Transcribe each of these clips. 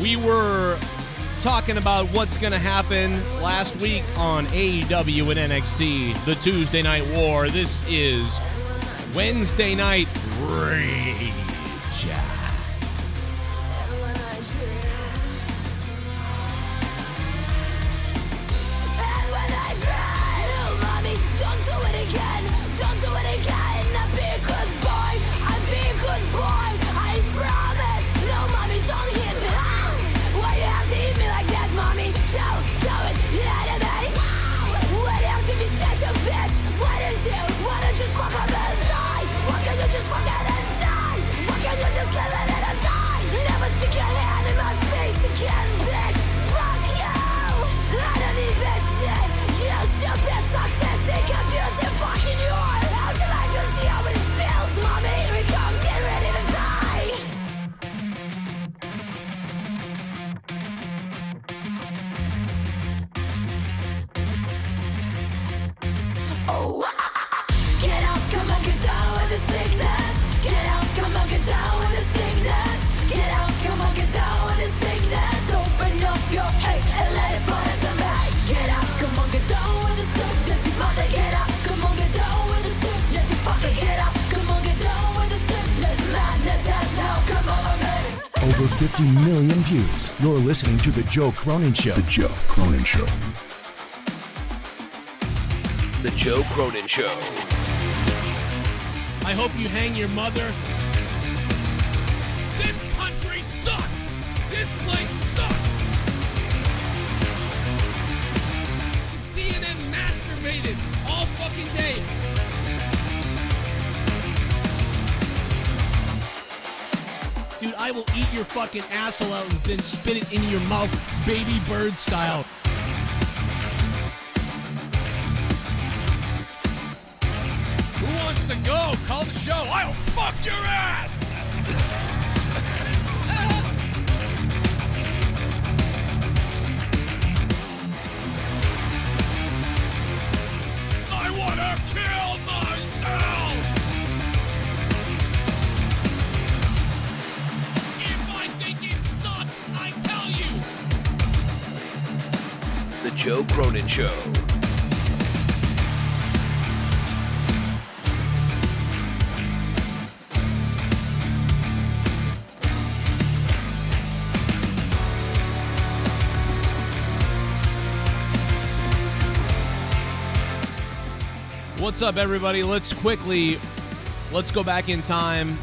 We were talking about what's going to happen last week on AEW and NXT, the Tuesday Night War. This is Wednesday Night Rage. Over 50 million views. You're listening to The Joe Cronin Show. The Joe Cronin Show. The Joe Cronin Show. I hope you hang your mother. This country sucks! This place sucks! CNN masturbated all fucking day. Dude, I will eat your fucking asshole out and then spit it into your mouth, baby bird style. Who wants to go? Call the show. I'll fuck your ass! I want to kill myself! If I think it sucks, I tell you! The Joe Cronin Show. What's up, everybody? Let's go back in time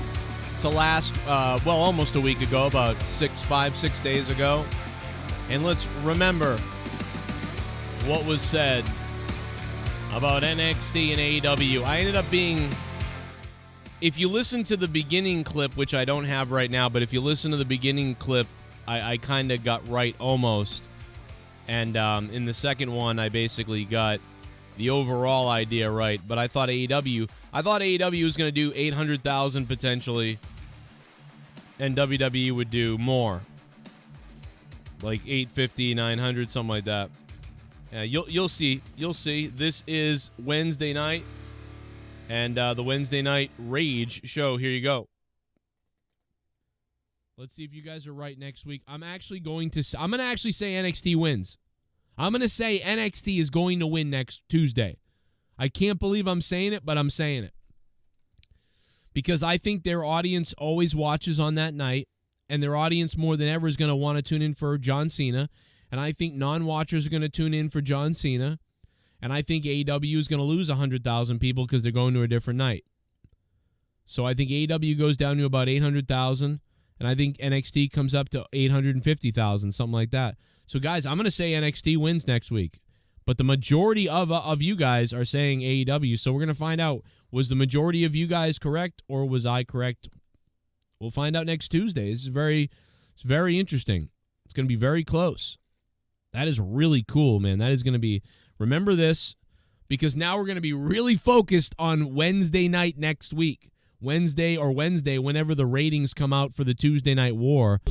to almost a week ago, about 6 days ago. And let's remember what was said about NXT and AEW. I ended up being, if you listen to the beginning clip, which I don't have right now, but if you listen to the beginning clip, I kind of got right almost. And in the second one, I basically got the overall idea right, but I thought AEW was going to do 800,000 potentially, and WWE would do more, like 850, 900, something like that. Yeah, you'll see. This is Wednesday night, and the Wednesday Night Rage show. Here you go. Let's see if you guys are right next week. I'm going to say NXT wins. I'm going to say NXT is going to win next Tuesday. I can't believe I'm saying it, but I'm saying it. Because I think their audience always watches on that night, and their audience more than ever is going to want to tune in for John Cena. And I think non-watchers are going to tune in for John Cena. And I think AEW is going to lose 100,000 people because they're going to a different night. So I think AEW goes down to about 800,000, and I think NXT comes up to 850,000, something like that. So, guys, I'm going to say NXT wins next week. But the majority of you guys are saying AEW. So we're going to find out, was the majority of you guys correct or was I correct? We'll find out next Tuesday. It's very interesting. It's going to be very close. That is really cool, man. That is going to be, remember this, because now we're going to be really focused on Wednesday night next week. Wednesday, whenever the ratings come out for the Tuesday Night War.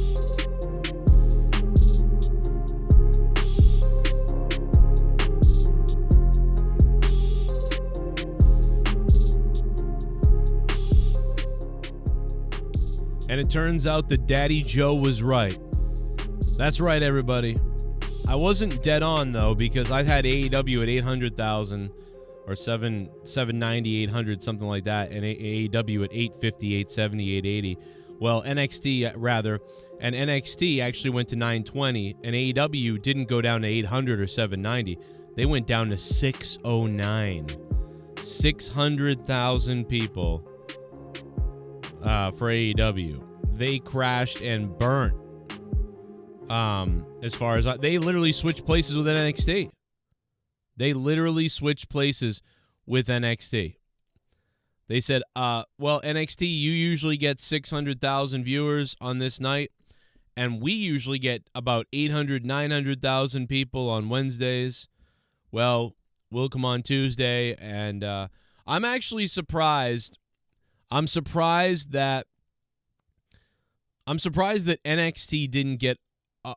And it turns out that Daddy Joe was right. That's right, everybody. I wasn't dead on, though, because I had AEW at 800,000 or 790, 800, something like that, and AEW at 850, 870, 880. Well, NXT, rather, and NXT actually went to 920, and AEW didn't go down to 800 or 790. They went down to 609. 600,000 people for AEW. They crashed and burnt. As far as they literally switched places with NXT. They literally switched places with NXT. They said, well, NXT, you usually get 600,000 viewers on this night, and we usually get about 800, 900,000 people on Wednesdays. Well, we'll come on Tuesday, and I'm actually surprised. I'm surprised that NXT didn't get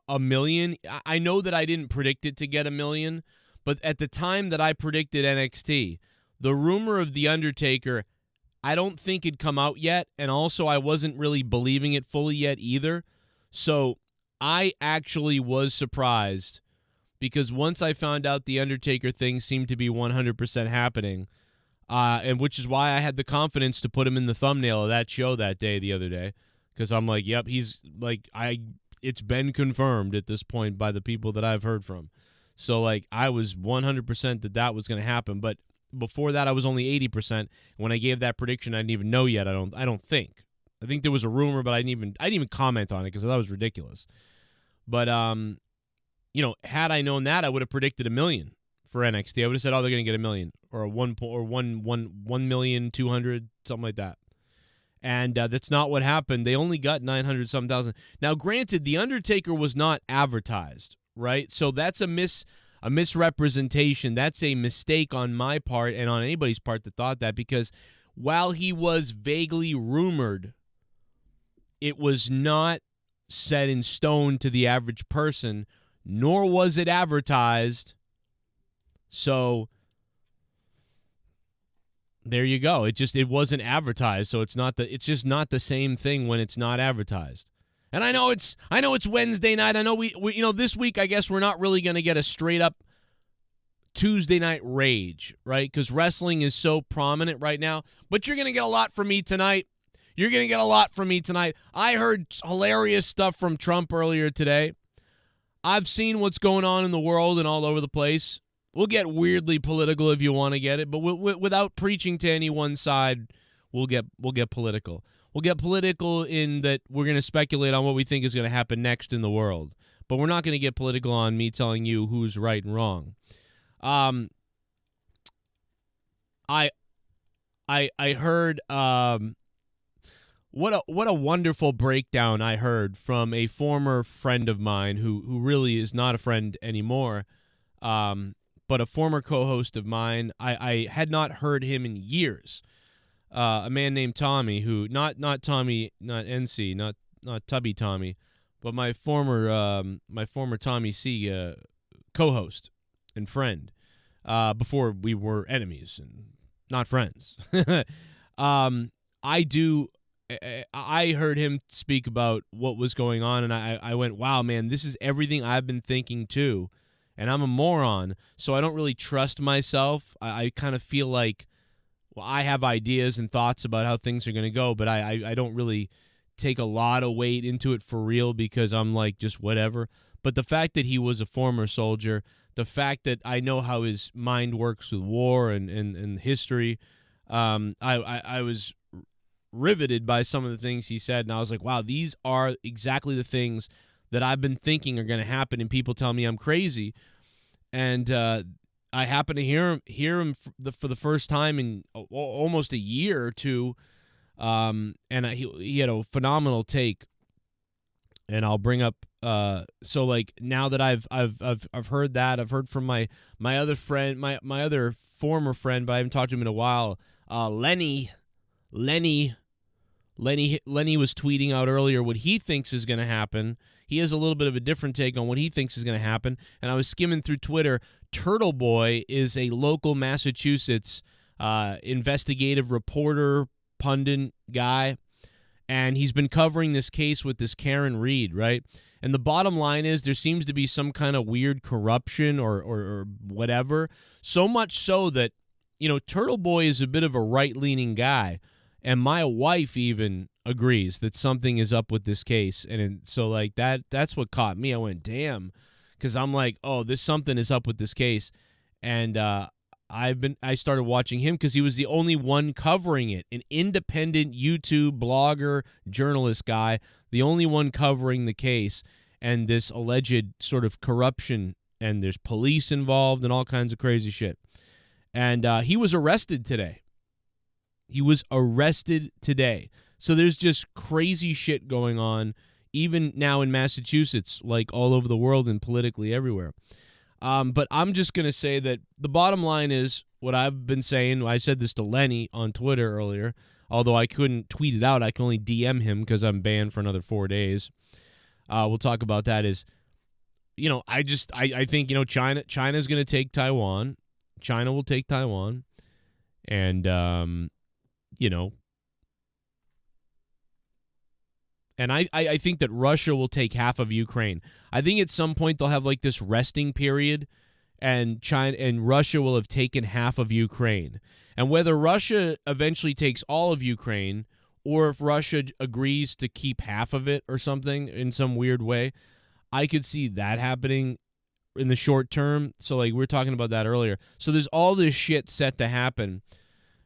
a million. I know that I didn't predict it to get a million, but at the time that I predicted NXT, the rumor of The Undertaker, I don't think it'd come out yet, and also I wasn't really believing it fully yet either. So I actually was surprised, because once I found out the Undertaker thing seemed to be 100% happening, and which is why I had the confidence to put him in the thumbnail of that show that day, the other day, because I'm like, yep, he's like, it's been confirmed at this point by the people that I've heard from. So, like, I was 100% that was going to happen. But before that, I was only 80%. When I gave that prediction, I didn't even know yet. I don't think. I think there was a rumor, but I didn't even comment on it because I thought it was ridiculous. But had I known that, I would have predicted 1 million for NXT. I would have said, oh, they're going to get 1 million or 1,200,000, something like that. And that's not what happened. They only got 900-some thousand. Now, granted, The Undertaker was not advertised, right? So that's a misrepresentation. That's a mistake on my part and on anybody's part that thought that, because while he was vaguely rumored, it was not set in stone to the average person, nor was it advertised. So there you go. It wasn't advertised, so it's just not the same thing when it's not advertised. And I know it's Wednesday night. I know we this week I guess we're not really going to get a straight up Tuesday night rage, right? Cuz wrestling is so prominent right now, but you're going to get a lot from me tonight. I heard hilarious stuff from Trump earlier today. I've seen what's going on in the world and all over the place. We'll get weirdly political if you want to get it, but without preaching to any one side, we'll get political. We'll get political in that we're going to speculate on what we think is going to happen next in the world, but we're not going to get political on me telling you who's right and wrong. I heard what a wonderful breakdown I heard from a former friend of mine who really is not a friend anymore. But a former co-host of mine. I had not heard him in years. A man named Tommy, who not Tommy, not NC, not Tubby Tommy, but my former Tommy C co-host and friend before we were enemies and not friends. I heard him speak about what was going on, and I went, wow, man, this is everything I've been thinking too. And I'm a moron, so I don't really trust myself. I kind of feel like, well, I have ideas and thoughts about how things are going to go, but I don't really take a lot of weight into it for real because I'm like, just whatever. But the fact that he was a former soldier, the fact that I know how his mind works with war and history, I was riveted by some of the things he said, and I was like, wow, these are exactly the things that I've been thinking are going to happen, and people tell me I'm crazy. And I happen to hear him for the first time in almost a year or two, and he had a phenomenal take. And I'll bring up so like now that I've heard that, I've heard from my other friend, my other former friend, but I haven't talked to him in a while. Lenny was tweeting out earlier what he thinks is going to happen. He has a little bit of a different take on what he thinks is going to happen. And I was skimming through Twitter. Turtle Boy is a local Massachusetts investigative reporter, pundit guy. And he's been covering this case with this Karen Reed, right? And the bottom line is there seems to be some kind of weird corruption or whatever. So much so that, Turtle Boy is a bit of a right-leaning guy. And my wife even agrees that something is up with this case. And so, like, that's what caught me. I went, damn. Because I'm like, oh, something is up with this case. And I started watching him because he was the only one covering it. An independent YouTube blogger, journalist guy, the only one covering the case and this alleged sort of corruption, and there's police involved and all kinds of crazy shit. And he was arrested today. So there's just crazy shit going on, even now in Massachusetts, like all over the world and politically everywhere. But I'm just going to say that the bottom line is what I've been saying. I said this to Lenny on Twitter earlier, although I couldn't tweet it out. I can only DM him because I'm banned for another 4 days. We'll talk about that. I think, China's going to take Taiwan. China will take Taiwan. And, and I think that Russia will take half of Ukraine. I think at some point they'll have like this resting period, and China and Russia will have taken half of Ukraine. And whether Russia eventually takes all of Ukraine, or if Russia agrees to keep half of it or something in some weird way, I could see that happening in the short term. So like we were talking about that earlier. So there's all this shit set to happen.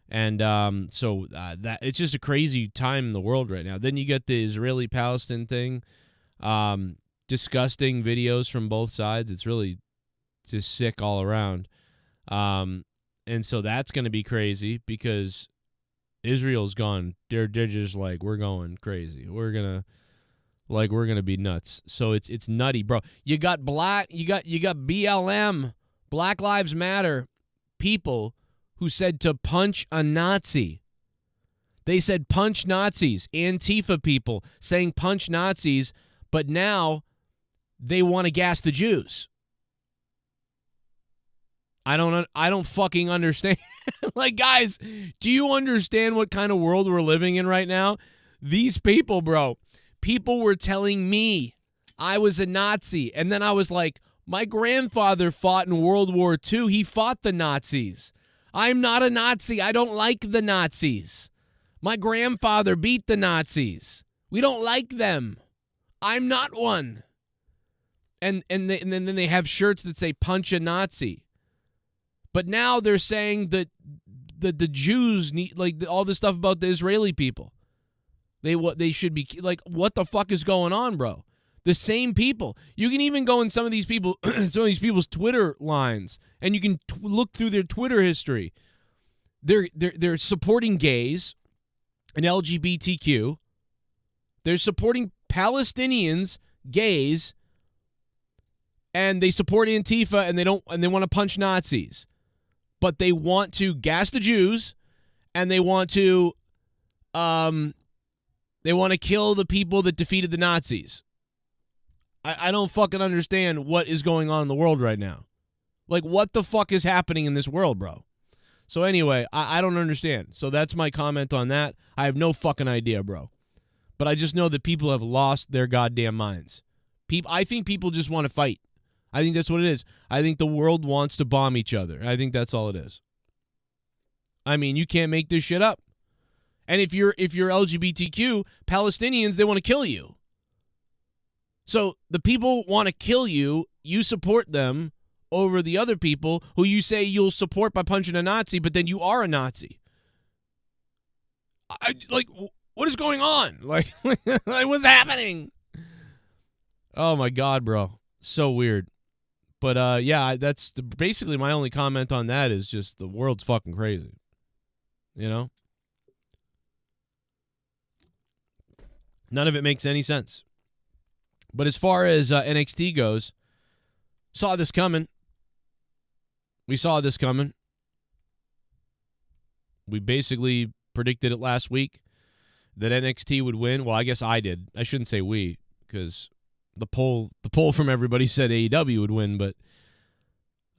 And that it's just a crazy time in the world right now. Then you get the Israeli-Palestine thing, disgusting videos from both sides. It's really just sick all around. And so that's going to be crazy because Israel's gone. They're just like, we're going crazy. We're gonna be nuts. So it's nutty, bro. You got BLM, Black Lives Matter people who said to punch a Nazi. They said punch Nazis. Antifa people saying punch Nazis, but now they want to gas the Jews. I don't fucking understand. Like, guys, do you understand what kind of world we're living in right now? These people, bro, people were telling me I was a Nazi, and then I was like, my grandfather fought in World War II. He fought the Nazis. I'm not a Nazi. I don't like the Nazis. My grandfather beat the Nazis. We don't like them. I'm not one. And then they have shirts that say punch a Nazi. But now they're saying that the Jews need, like, all this stuff about the Israeli people. They should be, like, what the fuck is going on, bro? The same people. You can even go in some of these people's Twitter lines, and you can look through their Twitter history. They're supporting gays and LGBTQ. They're supporting Palestinians, gays, and they support Antifa, and they want to punch Nazis. But they want to gas the Jews, and they want to kill the people that defeated the Nazis. I don't fucking understand what is going on in the world right now. Like, what the fuck is happening in this world, bro? So anyway, I don't understand. So that's my comment on that. I have no fucking idea, bro. But I just know that people have lost their goddamn minds. I think people just want to fight. I think that's what it is. I think the world wants to bomb each other. I think that's all it is. I mean, you can't make this shit up. And if you're LGBTQ, Palestinians, they want to kill you. So the people want to kill you, you support them over the other people who you say you'll support by punching a Nazi, but then you are a Nazi. What is going on? Like what's happening? Oh my God, bro. So weird. But yeah, that's basically my only comment on that is just the world's fucking crazy. You know? None of it makes any sense. But as far as NXT goes, saw this coming. We saw this coming. We basically predicted it last week that NXT would win. Well, I guess I did. I shouldn't say we, because the poll from everybody said AEW would win, but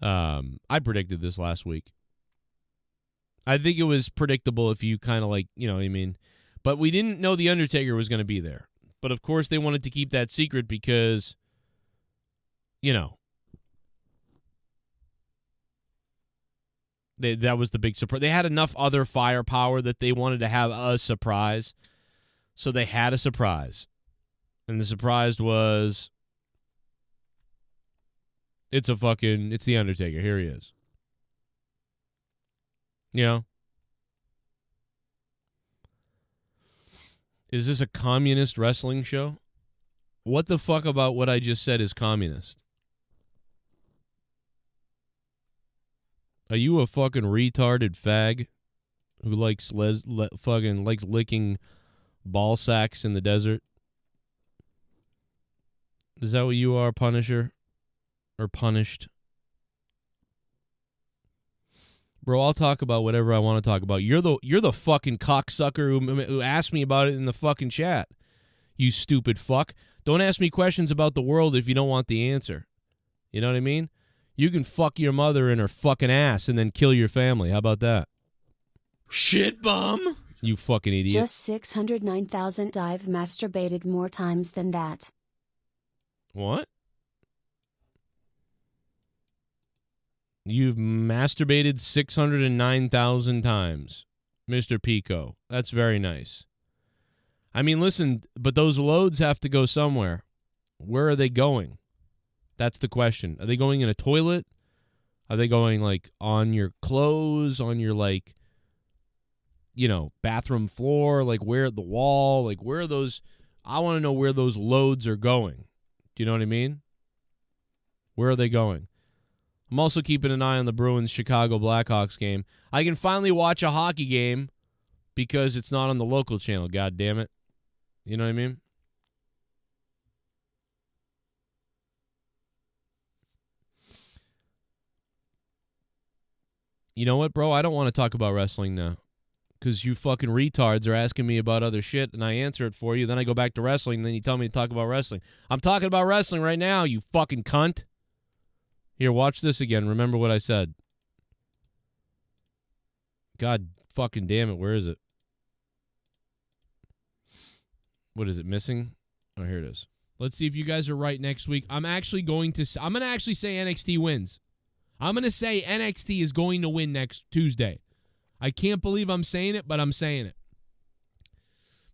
I predicted this last week. I think it was predictable if you kind of like, you know what I mean? But we didn't know The Undertaker was going to be there. But, of course, they wanted to keep that secret because, you know, that was the big surprise. They had enough other firepower that they wanted to have a surprise. So they had a surprise. And the surprise was, it's The Undertaker. Here he is. You know? Is this a communist wrestling show? What the fuck about what I just said is communist? Are you a fucking retarded fag who likes fucking likes licking ball sacks in the desert? Is that what you are, Punisher? Or punished? Bro, I'll talk about whatever I want to talk about. You're the fucking cocksucker who asked me about it in the fucking chat. You stupid fuck. Don't ask me questions about the world if you don't want the answer. You know what I mean? You can fuck your mother in her fucking ass and then kill your family. How about that? Shit bum. You fucking idiot. Just 609,000. I've masturbated more times than that. What? You've masturbated 609,000 times, Mr. Pico. That's very nice. I mean, listen, but those loads have to go somewhere. Where are they going? That's the question. Are they going in a toilet? Are they going, like, on your clothes, on your, like, you know, bathroom floor, like, where the wall? Like, where are those? I want to know where those loads are going. Do you know what I mean? Where are they going? I'm also keeping an eye on the Bruins-Chicago Blackhawks game. I can finally watch a hockey game because it's not on the local channel, god damn it. You know what I mean? You know what, bro? I don't want to talk about wrestling now because you fucking retards are asking me about other shit, and I answer it for you. Then I go back to wrestling, and then you tell me to talk about wrestling. I'm talking about wrestling right now, you fucking cunt. Here, watch this again. Remember what I said. God fucking damn it. Where is it? What is it, missing? Oh, here it is. Let's see if you guys are right next week. I'm going to actually say NXT wins. I'm going to say NXT is going to win next Tuesday. I can't believe I'm saying it, but I'm saying it.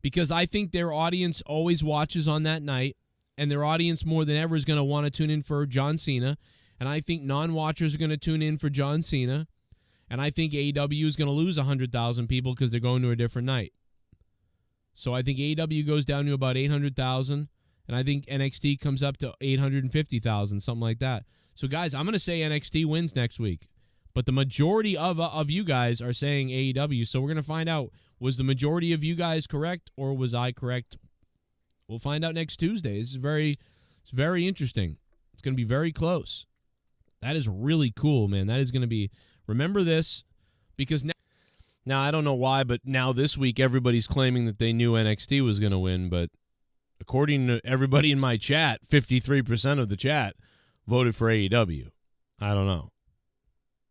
Because I think their audience always watches on that night, and their audience more than ever is going to want to tune in for John Cena. And I think non-watchers are going to tune in for John Cena. And I think AEW is going to lose 100,000 people because they're going to a different night. So I think AEW goes down to about 800,000. And I think NXT comes up to 850,000, something like that. So, guys, I'm going to say NXT wins next week. But the majority of you guys are saying AEW. So we're going to find out, was the majority of you guys correct or was I correct? We'll find out next Tuesday. It's very interesting. It's going to be very close. That is really cool, man. That is going to be, remember this, because now I don't know why, but now this week everybody's claiming that they knew NXT was going to win, but according to everybody in my chat, 53% of the chat voted for AEW. I don't know.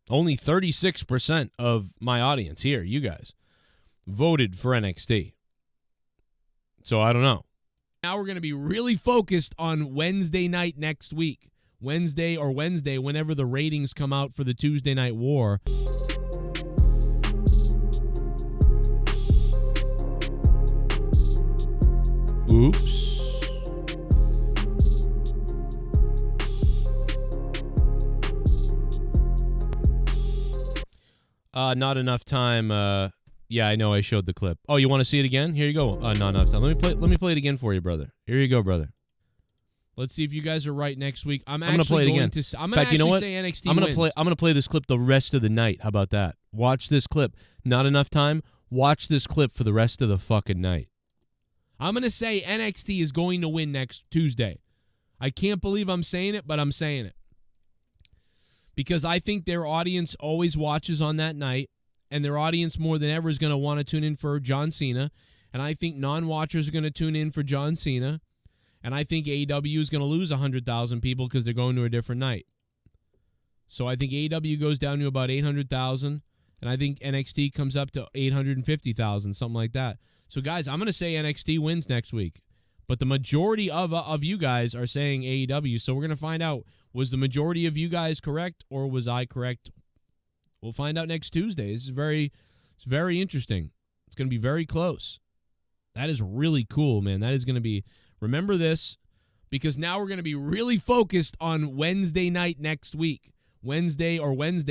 Only 36% of my audience here, you guys, voted for NXT. So I don't know. Now we're going to be really focused on Wednesday night next week. Wednesday, whenever the ratings come out for the Tuesday Night War. Oops. Not enough time. Yeah, I know I showed the clip. Oh, you want to see it again? Here you go. Not enough time. Let me play it again for you, brother. Here you go, brother. Let's see if you guys are right next week. I'm going to play it again. I'm going to actually say NXT wins. I'm going to play this clip the rest of the night. How about that? Watch this clip. Not enough time. Watch this clip for the rest of the fucking night. I'm going to say NXT is going to win next Tuesday. I can't believe I'm saying it, but I'm saying it. Because I think their audience always watches on that night, and their audience more than ever is going to want to tune in for John Cena. And I think non-watchers are going to tune in for John Cena. And I think AEW is going to lose 100,000 people because they're going to a different night. So I think AEW goes down to about 800,000. And I think NXT comes up to 850,000, something like that. So, guys, I'm going to say NXT wins next week. But the majority of you guys are saying AEW, so we're going to find out, was the majority of you guys correct or was I correct? We'll find out next Tuesday. It's very interesting. It's going to be very close. That is really cool, man. That is going to be, remember this, because now we're going to be really focused on Wednesday night next week. Wednesday,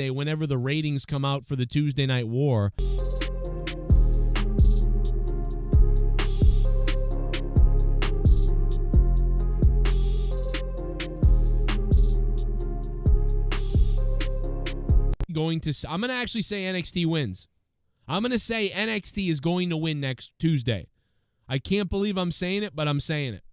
whenever the ratings come out for the Tuesday Night War. I'm going to actually say NXT wins. I'm going to say NXT is going to win next Tuesday. I can't believe I'm saying it, but I'm saying it.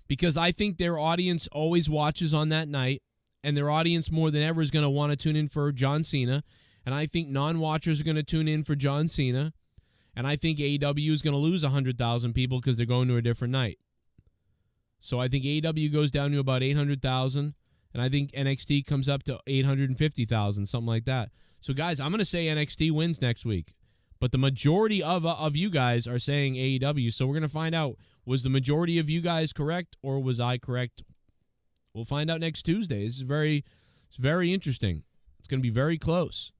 Because I think their audience always watches on that night, and their audience more than ever is going to want to tune in for John Cena, and I think non-watchers are going to tune in for John Cena, and I think AEW is going to lose 100,000 people because they're going to a different night. So I think AEW goes down to about 800,000, and I think NXT comes up to 850,000, something like that. So, guys, I'm going to say NXT wins next week. But the majority of you guys are saying AEW, so we're going to find out, was the majority of you guys correct or was I correct? We'll find out next Tuesday. It's very interesting. It's going to be very close.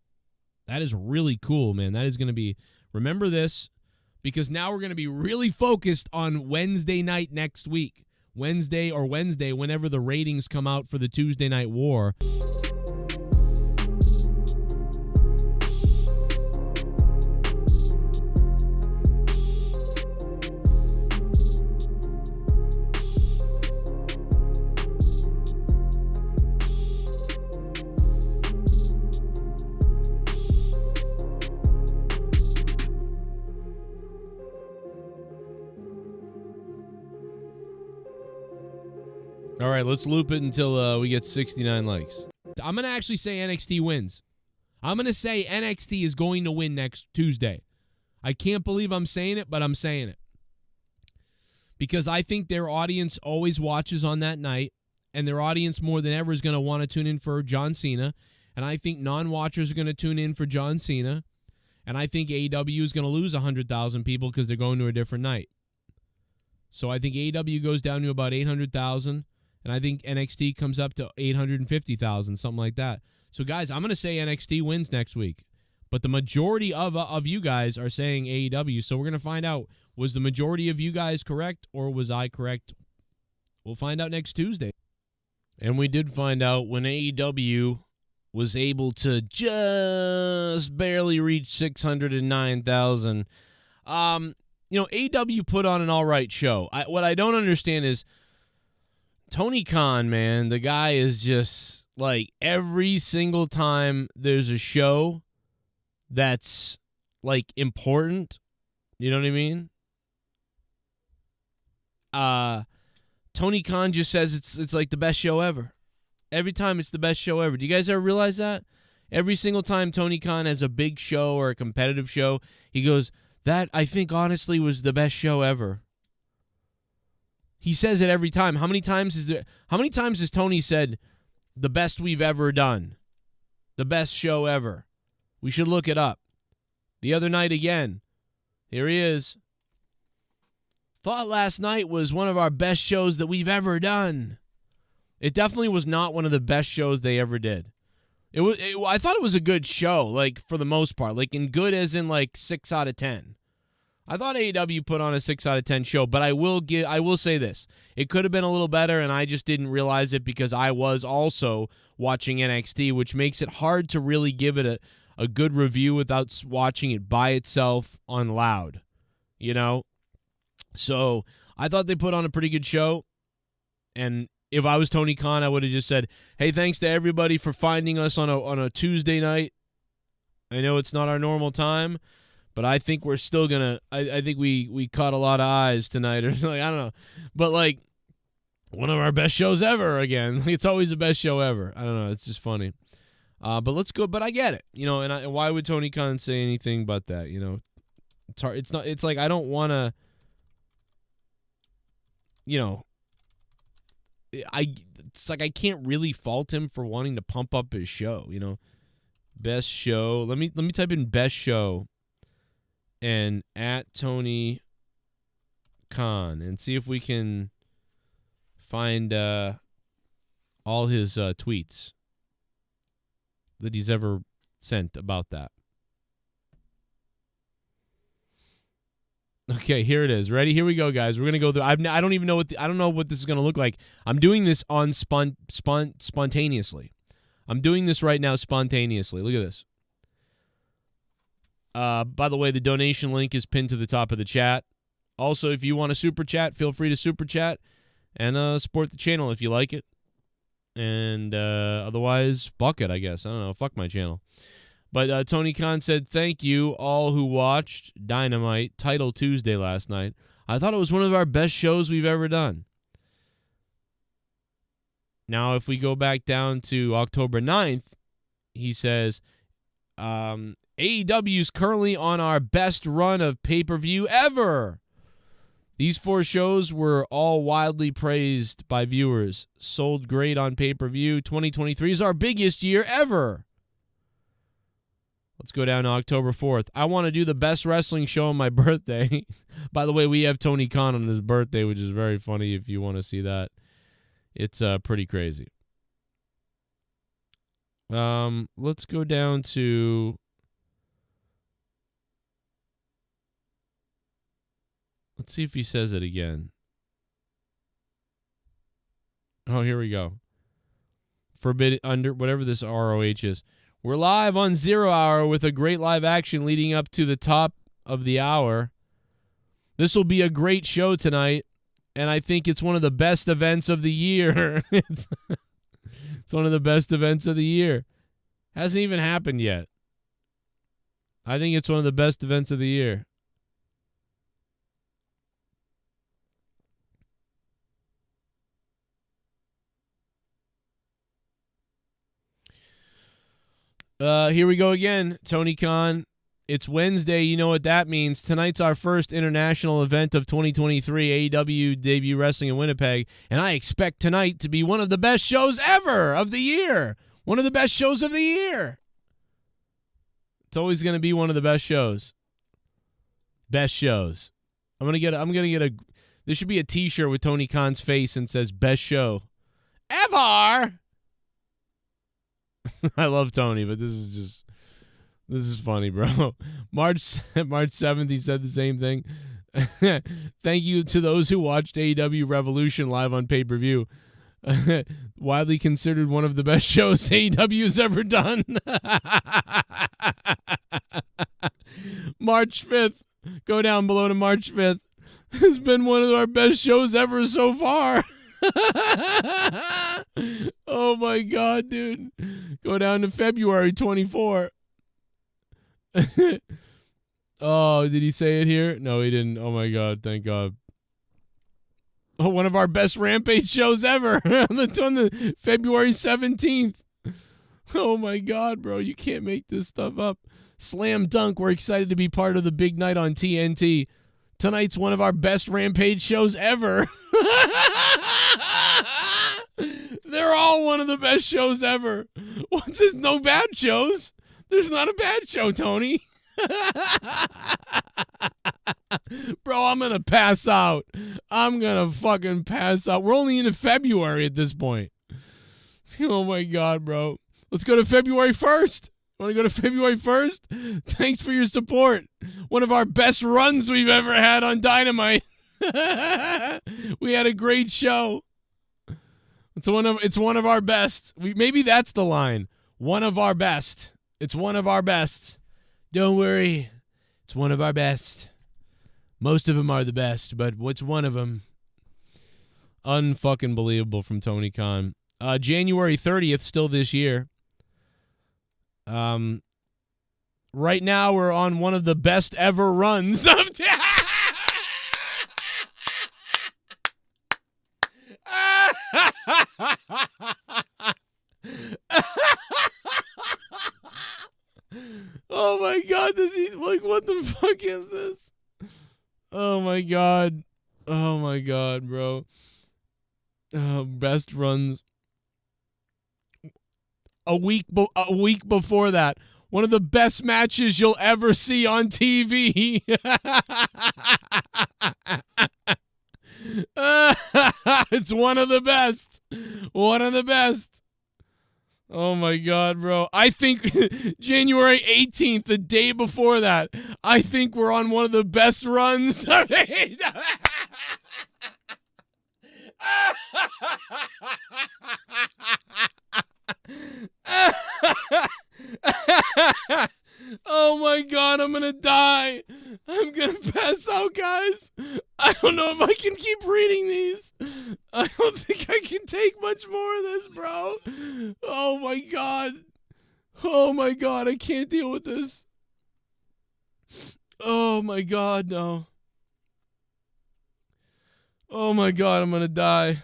That is really cool, man. That is going to be, remember this, because now we're going to be really focused on Wednesday night next week. Wednesday, whenever the ratings come out for the Tuesday Night War. All right, let's loop it until we get 69 likes. I'm going to actually say NXT wins. I'm going to say NXT is going to win next Tuesday. I can't believe I'm saying it, but I'm saying it. Because I think their audience always watches on that night, and their audience more than ever is going to want to tune in for John Cena, and I think non-watchers are going to tune in for John Cena, and I think AEW is going to lose 100,000 people because they're going to a different night. So I think AEW goes down to about 800,000, and I think NXT comes up to 850,000, something like that. So, guys, I'm going to say NXT wins next week. But the majority of you guys are saying AEW, so we're going to find out, was the majority of you guys correct or was I correct? We'll find out next Tuesday. And we did find out when AEW was able to just barely reach 609,000. AEW put on an all right show. What I don't understand is Tony Khan, man, the guy is just like every single time there's a show that's like important, you know what I mean? Tony Khan just says it's like the best show ever. Every time it's the best show ever. Do you guys ever realize that? Every single time Tony Khan has a big show or a competitive show, he goes, that I think honestly was the best show ever. He says it every time. How many times has Tony said the best we've ever done? The best show ever. We should look it up. The other night again. Here he is. Thought last night was one of our best shows that we've ever done. It definitely was not one of the best shows they ever did. I thought it was a good show, like for the most part, like in good as in like 6 out of 10. I thought AEW put on a 6 out of 10 show, but I will say this. It could have been a little better, and I just didn't realize it because I was also watching NXT, which makes it hard to really give it a good review without watching it by itself on loud, you know? So I thought they put on a pretty good show, and if I was Tony Khan, I would have just said, hey, thanks to everybody for finding us on a Tuesday night. I know it's not our normal time, but I think we're still going to – I think we caught a lot of eyes tonight. Or like, I don't know. But, like, one of our best shows ever again. It's always the best show ever. I don't know. It's just funny. But let's go. But I get it. You know, and why would Tony Khan say anything but that? You know, it's hard. It's not. It's like I don't want to, you know, it's like I can't really fault him for wanting to pump up his show, you know. Best show. Let me type in best show and at Tony Khan and see if we can find all his tweets that he's ever sent about that. Okay, here it is. Ready? Here we go, guys. We're gonna go through. I don't even know I don't know what this is gonna look like. I'm doing this on spontaneously. I'm doing this right now spontaneously. Look at this. By the way, the donation link is pinned to the top of the chat. Also, if you want to super chat, feel free to super chat and support the channel if you like it. And otherwise, fuck it, I guess. I don't know. Fuck my channel. But Tony Khan said, thank you all who watched Dynamite Title Tuesday last night. I thought it was one of our best shows we've ever done. Now, if we go back down to October 9th, he says, AEW is currently on our best run of pay-per-view ever. These 4 shows were all wildly praised by viewers. Sold great on pay-per-view. 2023 is our biggest year ever. Let's go down to October 4th. I want to do the best wrestling show on my birthday. By the way, we have Tony Khan on his birthday, which is very funny if you want to see that. It's pretty crazy. Let's go down to... Let's see if he says it again. Oh, here we go. Forbidden under whatever this ROH is. We're live on 0 Hour with a great live action leading up to the top of the hour. This will be a great show tonight, and I think it's one of the best events of the year. It's one of the best events of the year. Hasn't even happened yet. I think it's one of the best events of the year. Here we go again, Tony Khan. It's Wednesday. You know what that means. Tonight's our first international event of 2023, AEW debut wrestling in Winnipeg, and I expect tonight to be one of the best shows ever of the year. One of the best shows of the year. It's always going to be one of the best shows. Best shows. I'm gonna get a. There should be a T-shirt with Tony Khan's face and says "Best Show Ever." I love Tony, but this is funny, bro. March 7th, he said the same thing. Thank you to those who watched AEW Revolution live on pay-per-view. Widely considered one of the best shows AEW has ever done. March 5th, go down below to March 5th. It's been one of our best shows ever so far. Oh my God, dude. Go down to February 24. Oh, did he say it here? No, he didn't. Oh my God, thank God. Oh, one of our best Rampage shows ever on the February 17th. Oh my God, bro, you can't make this stuff up. Slam Dunk, we're excited to be part of the big night on TNT. Tonight's one of our best Rampage shows ever. They're all one of the best shows ever. What's this? No bad shows? There's not a bad show, Tony. Bro, I'm going to pass out. I'm going to fucking pass out. We're only into February at this point. Oh, my God, bro. Let's go to February 1st. Want to go to February 1st? Thanks for your support. One of our best runs we've ever had on Dynamite. We had a great show. It's one of our best. Maybe that's the line. One of our best. It's one of our best. Don't worry. It's one of our best. Most of them are the best, but what's one of them? Unfucking believable from Tony Khan. January 30th, still this year. Right now we're on one of the best ever runs of Oh my God, what the fuck is this? Oh my God. Oh my God, bro. Best runs. A week before that, one of the best matches you'll ever see on TV. It's one of the best. One of the best. Oh, my God, bro. I think January 18th, the day before that, I think we're on one of the best runs. Oh my God, I'm gonna die. I'm gonna pass out, guys. I don't know if I can keep reading these. I don't think I can take much more of this, bro. Oh my God. Oh my God, I can't deal with this. Oh my God, no. Oh my God, I'm gonna die.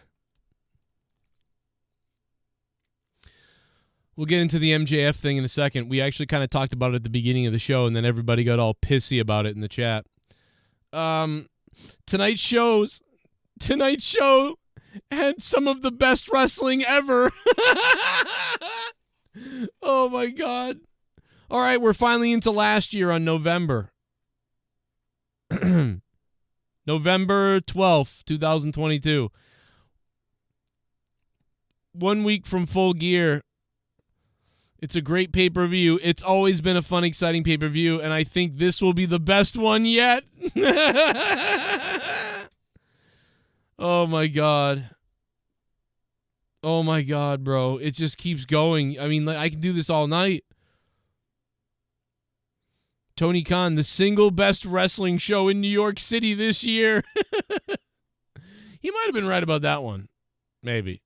We'll get into the MJF thing in a second. We actually kind of talked about it at the beginning of the show, and then everybody got all pissy about it in the chat. Tonight's show had some of the best wrestling ever. Oh, my God. All right, we're finally into last year on November. November 12th, 2022. 1 week from Full Gear. It's a great pay-per-view. It's always been a fun, exciting pay-per-view, and I think this will be the best one yet. Oh, my God. Oh, my God, bro. It just keeps going. I mean, I can do this all night. Tony Khan, the single best wrestling show in New York City this year. He might have been right about that one. Maybe.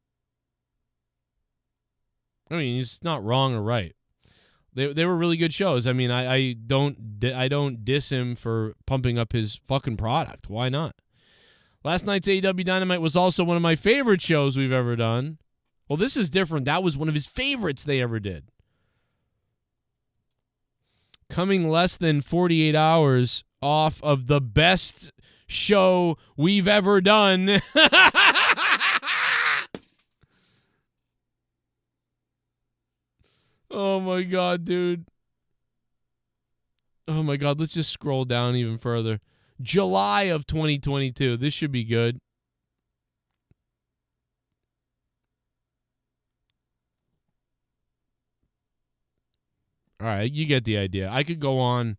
I mean, he's not wrong or right. They were really good shows. I mean, I don't diss him for pumping up his fucking product. Why not? Last night's AEW Dynamite was also one of my favorite shows we've ever done. Well, this is different. That was one of his favorites they ever did. Coming less than 48 hours off of the best show we've ever done. Oh, my God, dude. Oh, my God. Let's just scroll down even further. July of 2022. This should be good. All right, you get the idea. I could go on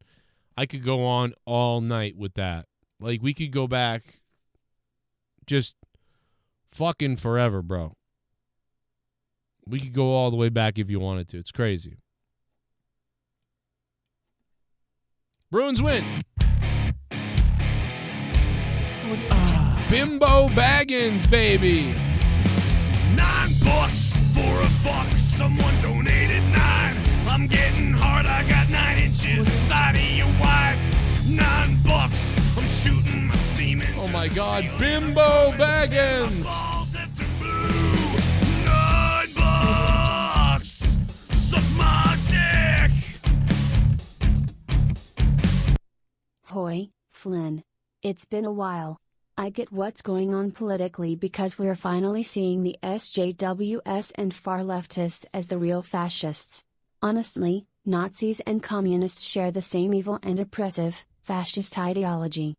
all night with that. Like, we could go back just fucking forever, bro. We could go all the way back if you wanted to. It's crazy. Bruins win. Bimbo Baggins, baby. $9 for a fuck. Someone donated 9. I'm getting hard. I got 9 inches inside of your wife. $9. I'm shooting my semen. Oh my God, Bimbo Baggins. $9. Suck my dick. Hoy, Flynn. It's been a while. I get what's going on politically because we're finally seeing the SJWs and far leftists as the real fascists. Honestly, Nazis and communists share the same evil and oppressive, fascist ideology.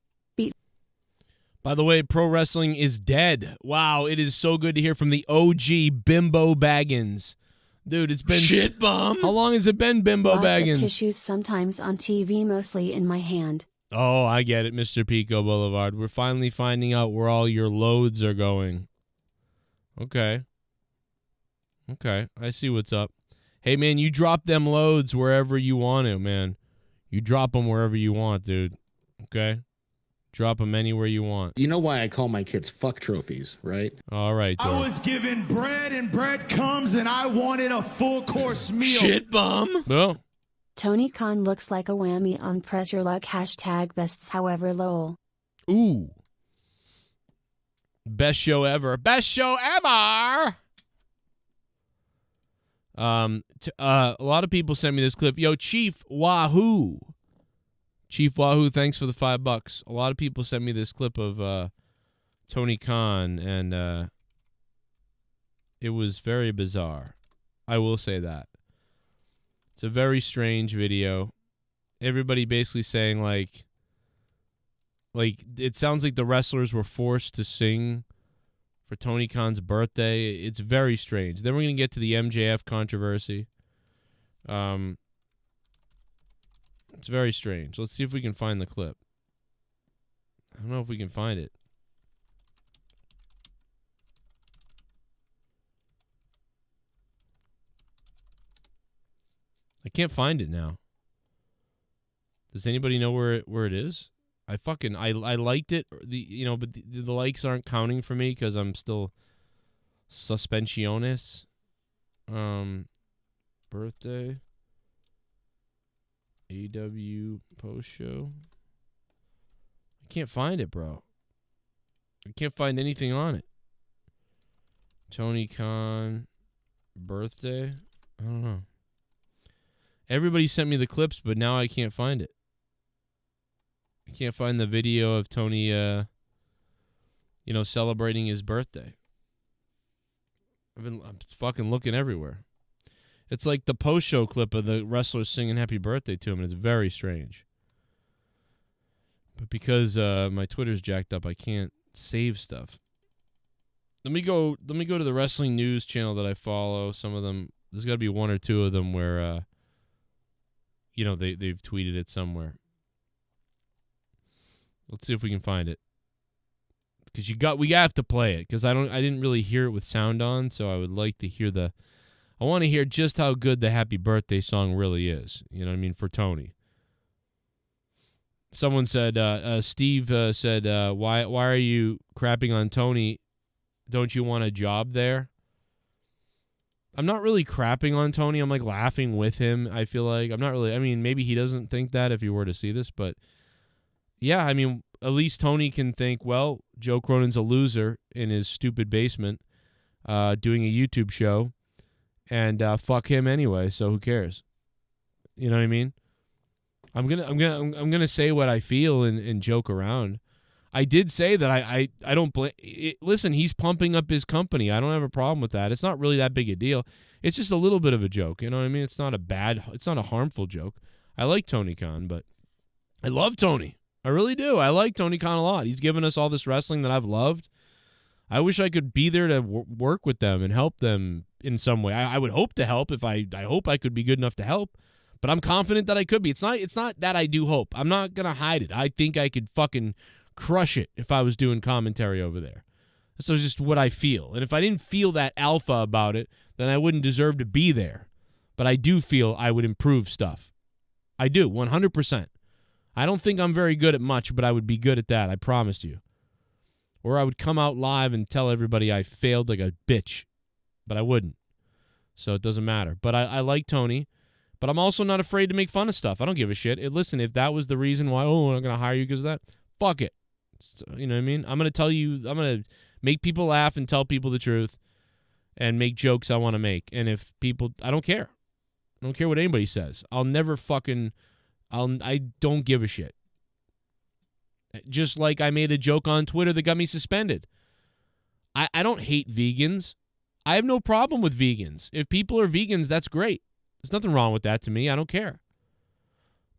By the way, pro wrestling is dead. Wow, it is so good to hear from the OG Bimbo Baggins. Dude, it's been... Shit bomb. How long has it been, Bimbo Lots Baggins? of tissues sometimes on TV, mostly in my hand. Oh, I get it, Mr. Pico Boulevard. We're finally finding out where all your loads are going. Okay. Okay, I see what's up. Hey, man, you drop them loads wherever you want to, man. You drop them wherever you want, dude. Okay? Drop them anywhere you want. You know why I call my kids fuck trophies, right? All right, I was given bread and breadcrumbs, and I wanted a full-course meal. Shit bomb. Well, Tony Khan looks like a whammy on Press Your Luck #bests however lol. ooh. Best show ever. Best show ever! A lot of people sent me this clip. Yo, Chief Wahoo. Chief Wahoo, thanks for the $5. A lot of people sent me this clip of Tony Khan, and it was very bizarre. I will say that. It's a very strange video. Everybody basically saying like it sounds like the wrestlers were forced to sing for Tony Khan's birthday. It's very strange. Then we're going to get to the MJF controversy. It's very strange. Let's see if we can find the clip. I don't know if we can find it. I can't find it now. Does anybody know where it is? I liked it, but the likes aren't counting for me because I'm still suspensiones. Birthday. AEW post show. I can't find it, bro. I can't find anything on it. Tony Khan birthday. I don't know. Everybody sent me the clips, but now I can't find it. I can't find the video of Tony, celebrating his birthday. I'm fucking looking everywhere. It's like the post-show clip of the wrestlers singing happy birthday to him, and it's very strange. But because my Twitter's jacked up, I can't save stuff. Let me go to the wrestling news channel that I follow. Some of them, there's got to be one or two of them where, they've tweeted it somewhere. Let's see if we can find it. Because we have to play it. Because I didn't really hear it with sound on, so I would like to hear I want to hear just how good the happy birthday song really is. You know what I mean? For Tony. Someone said, Steve said, why are you crapping on Tony? Don't you want a job there? I'm not really crapping on Tony. I'm like laughing with him. I feel like I'm not really, maybe he doesn't think that if he were to see this, but yeah, at least Tony can think, well, Joe Cronin's a loser in his stupid basement, doing a YouTube show. And fuck him anyway, so who cares? You know what I mean? I'm gonna say what I feel and joke around. I did say that I don't blame. Listen, he's pumping up his company. I don't have a problem with that. It's not really that big a deal. It's just a little bit of a joke. You know what I mean? It's not a harmful joke. I like Tony Khan, but I love Tony. I really do. I like Tony Khan a lot. He's given us all this wrestling that I've loved. I wish I could be there to work with them and help them in some way. I would hope to help. I hope I could be good enough to help, but I'm confident that I could be. It's not that I do hope. I'm not gonna hide it. I think I could fucking crush it if I was doing commentary over there. So it's just what I feel. And if I didn't feel that alpha about it, then I wouldn't deserve to be there. But I do feel I would improve stuff. I do, 100%. I don't think I'm very good at much, but I would be good at that. I promise you. Or I would come out live and tell everybody I failed like a bitch. But I wouldn't. So it doesn't matter. But I like Tony. But I'm also not afraid to make fun of stuff. I don't give a shit. Listen, if that was the reason why, I'm not going to hire you because of that, fuck it. So, you know what I mean? I'm going to make people laugh and tell people the truth and make jokes I want to make. And if people, I don't care. I don't care what anybody says. I don't give a shit. Just like I made a joke on Twitter that got me suspended. I don't hate vegans. I have no problem with vegans. If people are vegans, that's great. There's nothing wrong with that to me. I don't care.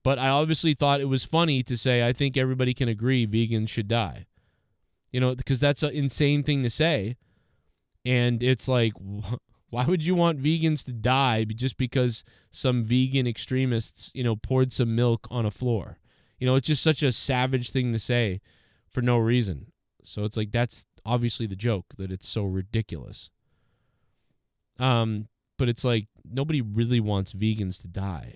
But I obviously thought it was funny to say I think everybody can agree vegans should die. You know, because that's an insane thing to say. And it's like, why would you want vegans to die just because some vegan extremists, poured some milk on a floor? It's just such a savage thing to say for no reason. So it's like that's obviously the joke, that it's so ridiculous. But it's like nobody really wants vegans to die.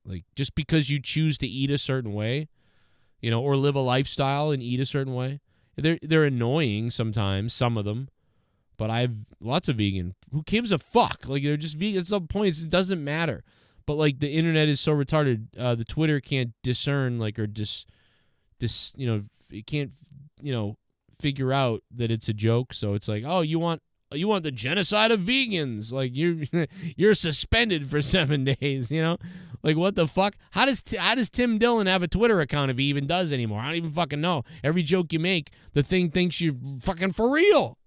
Like just because you choose to eat a certain way, or live a lifestyle and eat a certain way. They're annoying sometimes, some of them. But I have lots of vegan. Who gives a fuck? Like they're just vegan. At some point, it doesn't matter. But like the internet is so retarded, the Twitter can't discern it can't figure out that it's a joke. So it's like, oh, you want the genocide of vegans? Like you're suspended for 7 days. Like what the fuck? How does Tim Dillon have a Twitter account if he even does anymore? I don't even fucking know. Every joke you make, the thing thinks you're fucking for real.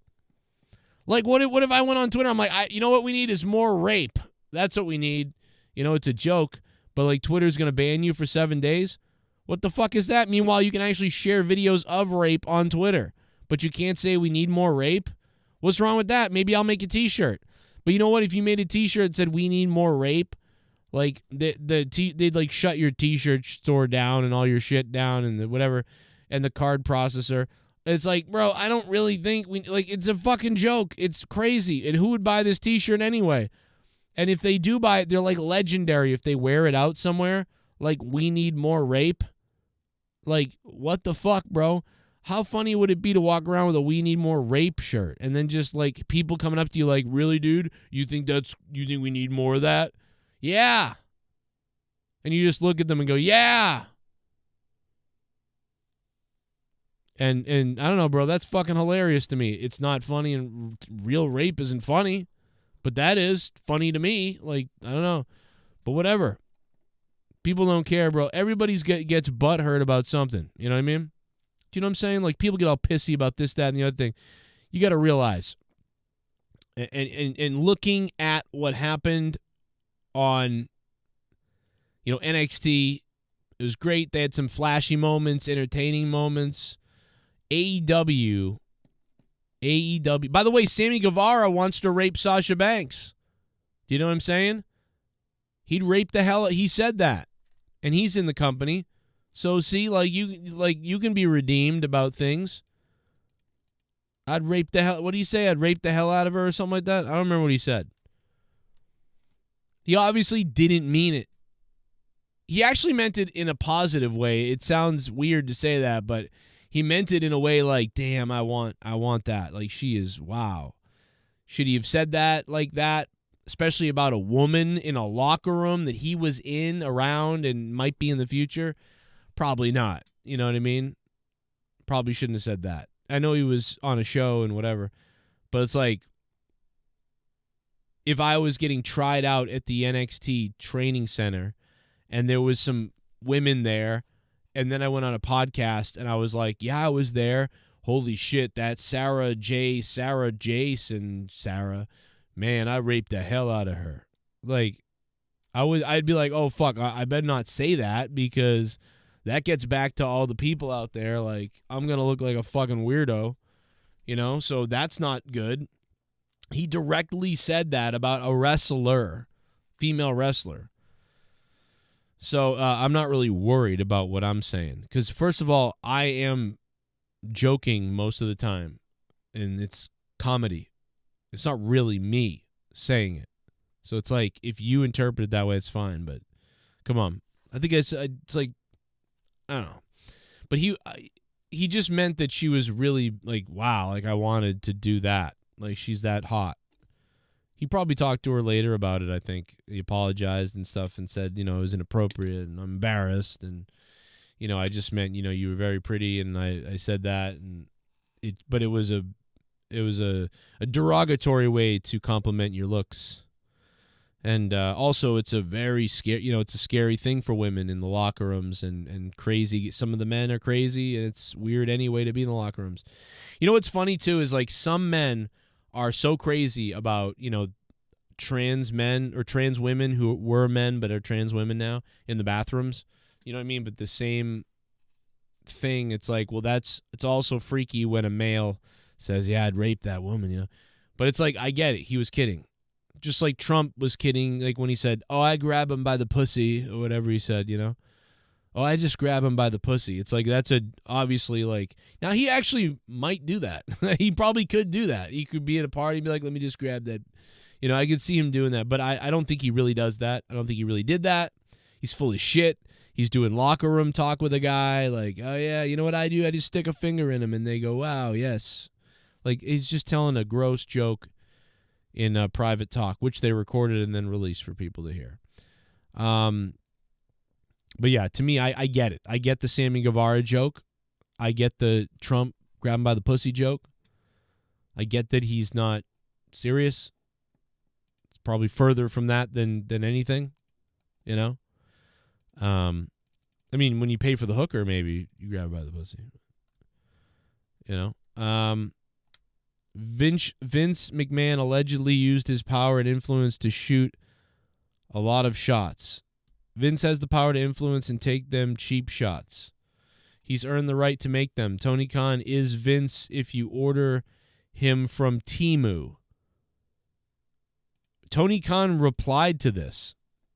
Like what if I went on Twitter? I'm like, you know what we need is more rape. That's what we need. It's a joke, but like Twitter's going to ban you for 7 days? What the fuck is that? Meanwhile, you can actually share videos of rape on Twitter. but you can't say we need more rape? What's wrong with that? Maybe I'll make a t-shirt. But you know what? If you made a t-shirt that said we need more rape, like they'd like shut your t-shirt store down and all your shit down and the whatever and the card processor. It's like, bro, I don't really think it's a fucking joke. It's crazy. And who would buy this t-shirt anyway? And if they do buy it, they're like legendary if they wear it out somewhere. Like, we need more rape. Like, what the fuck, bro? How funny would it be to walk around with a we need more rape shirt and then just like people coming up to you like, really, dude? You think we need more of that? Yeah. And you just look at them and go, yeah. And I don't know, bro, that's fucking hilarious to me. It's not funny, and real rape isn't funny, but that is funny to me. Like, I don't know. But whatever. People don't care, bro. Everybody's gets butthurt about something. You know what I mean? Do you know what I'm saying? Like, people get all pissy about this, that, and the other thing. You got to realize, and looking at what happened on, NXT, it was great. They had some flashy moments, entertaining moments. AEW. By the way, Sammy Guevara wants to rape Sasha Banks. Do you know what I'm saying? He'd rape the hell. He said that, and he's in the company. So see, you can be redeemed about things. I'd rape the hell. What do you say? I'd rape the hell out of her or something like that. I don't remember what he said. He obviously didn't mean it. He actually meant it in a positive way. It sounds weird to say that, but he meant it in a way like, damn, I want that. Like, she is, wow. Should he have said that like that, especially about a woman in a locker room that he was in, around, and might be in the future? Probably not. You know what I mean? Probably shouldn't have said that. I know he was on a show and whatever, but it's like, if I was getting tried out at the NXT training center and there was some women there, and then I went on a podcast and I was like, yeah, I was there. Holy shit, that's Sarah Jason, man, I raped the hell out of her. Like, I'd be like, oh, fuck, I better not say that, because that gets back to all the people out there. Like, I'm going to look like a fucking weirdo, so that's not good. He directly said that about a wrestler, female wrestler. So I'm not really worried about what I'm saying, because first of all, I am joking most of the time, and it's comedy. It's not really me saying it. So it's like, if you interpret it that way, it's fine, but come on. I think it's like, I don't know. But he just meant that she was really like, wow, like I wanted to do that. Like, she's that hot. He probably talked to her later about it, I think. He apologized and stuff and said, it was inappropriate and I'm embarrassed. And, I just meant, you were very pretty, and I said that. But it was a derogatory way to compliment your looks. And also, it's a very scary, it's a scary thing for women in the locker rooms, and crazy. Some of the men are crazy, and it's weird anyway to be in the locker rooms. What's funny too is, like, some men are so crazy about, trans men or trans women who were men but are trans women now in the bathrooms. You know what I mean? But the same thing, it's like, well, it's also freaky when a male says, yeah, I'd rape that woman, But it's like, I get it. He was kidding. Just like Trump was kidding, like when he said, oh, I grab him by the pussy, or whatever he said, Oh, I just grab him by the pussy. It's like, that's obviously like, now he actually might do that. He probably could do that. He could be at a party and be like, let me just grab that. I could see him doing that, but I don't think he really does that. I don't think he really did that. He's full of shit. He's doing locker room talk with a guy like, oh yeah, you know what I do? I just stick a finger in him and they go, wow, yes. Like, he's just telling a gross joke in a private talk, which they recorded and then released for people to hear. But yeah, to me, I get it. I get the Sammy Guevara joke. I get the Trump grab him by the pussy joke. I get that he's not serious. It's probably further from that than anything, I mean, when you pay for the hooker, maybe you grab her by the pussy. Vince McMahon allegedly used his power and influence to shoot a lot of shots. Vince has the power to influence and take them cheap shots. He's earned the right to make them. Tony Khan is Vince if you order him from Temu. Tony Khan replied to this,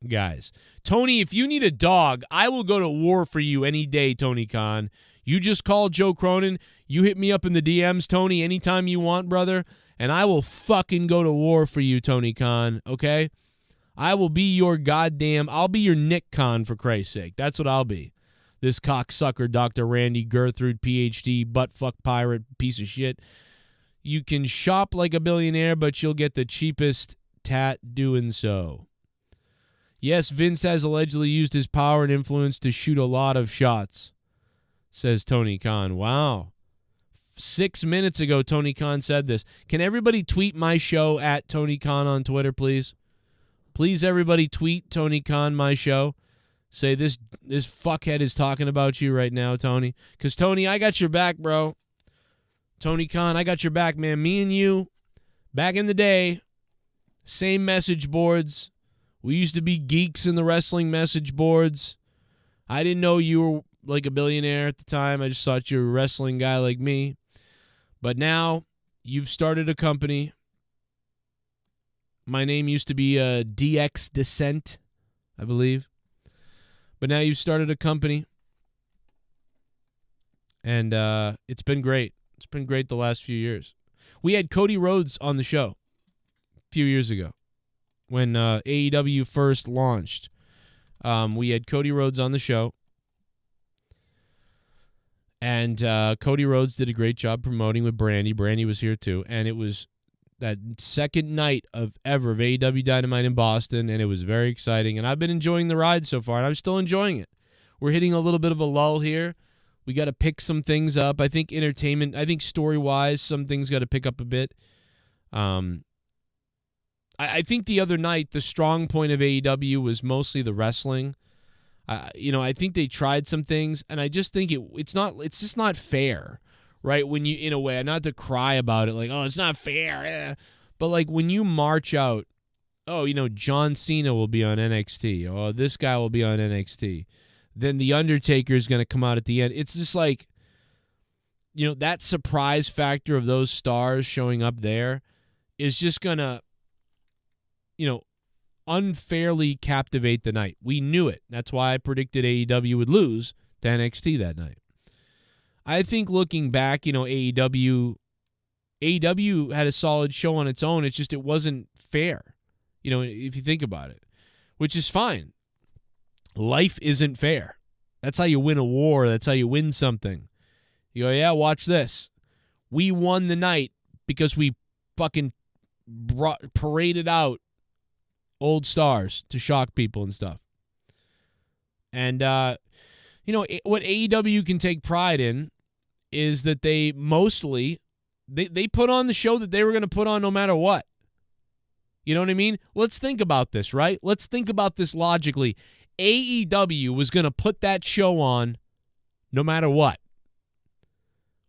guys. Tony, if you need a dog, I will go to war for you any day, Tony Khan. You just call Joe Cronin. You hit me up in the DMs, Tony, anytime you want, brother, and I will fucking go to war for you, Tony Khan, okay? I will be your I'll be your Nick Khan, for Christ's sake. That's what I'll be. This cocksucker, Dr. Randy Gertrude, PhD, buttfuck pirate, piece of shit. You can shop like a billionaire, but you'll get the cheapest tat doing so. Yes, Vince has allegedly used his power and influence to shoot a lot of shots, says Tony Khan. Wow. 6 minutes ago, Tony Khan said this. Can everybody tweet my show at Tony Khan on Twitter, please? Please, everybody, tweet Tony Khan my show. Say this fuckhead is talking about you right now, Tony. Because, Tony, I got your back, bro. Tony Khan, I got your back, man. Me and you, back in the day, same message boards. We used to be geeks in the wrestling message boards. I didn't know you were like a billionaire at the time. I just thought you were a wrestling guy like me. But now you've started a company. My name used to be DX Descent, I believe. But now you've started a company. And it's been great. It's been great the last few years. We had Cody Rhodes on the show a few years ago when AEW first launched. We had Cody Rhodes on the show. And Cody Rhodes did a great job promoting with Brandy. Brandy was here too. And it was that second night of AEW Dynamite in Boston, and it was very exciting. And I've been enjoying the ride so far, and I'm still enjoying it. We're hitting a little bit of a lull here. We got to pick some things up. I think story-wise, some things got to pick up a bit. I think the other night, the strong point of AEW was mostly the wrestling. I think they tried some things, and I just think it's just not fair, right? When you, in a way, not to cry about it, like, oh, it's not fair, but like when you march out, oh, John Cena will be on NXT, oh, this guy will be on NXT, then The Undertaker is going to come out at the end. It's just like, that surprise factor of those stars showing up there is just going to, unfairly captivate the night. We knew it. That's why I predicted AEW would lose to NXT that night. I think looking back, AEW had a solid show on its own. It's just it wasn't fair, if you think about it, which is fine. Life isn't fair. That's how you win a war. That's how you win something. You go, yeah, watch this. We won the night because we fucking paraded out old stars to shock people and stuff. And, what AEW can take pride in is that they mostly, they put on the show that they were going to put on no matter what. You know what I mean? Let's think about this, right? Let's think about this logically. AEW was going to put that show on no matter what.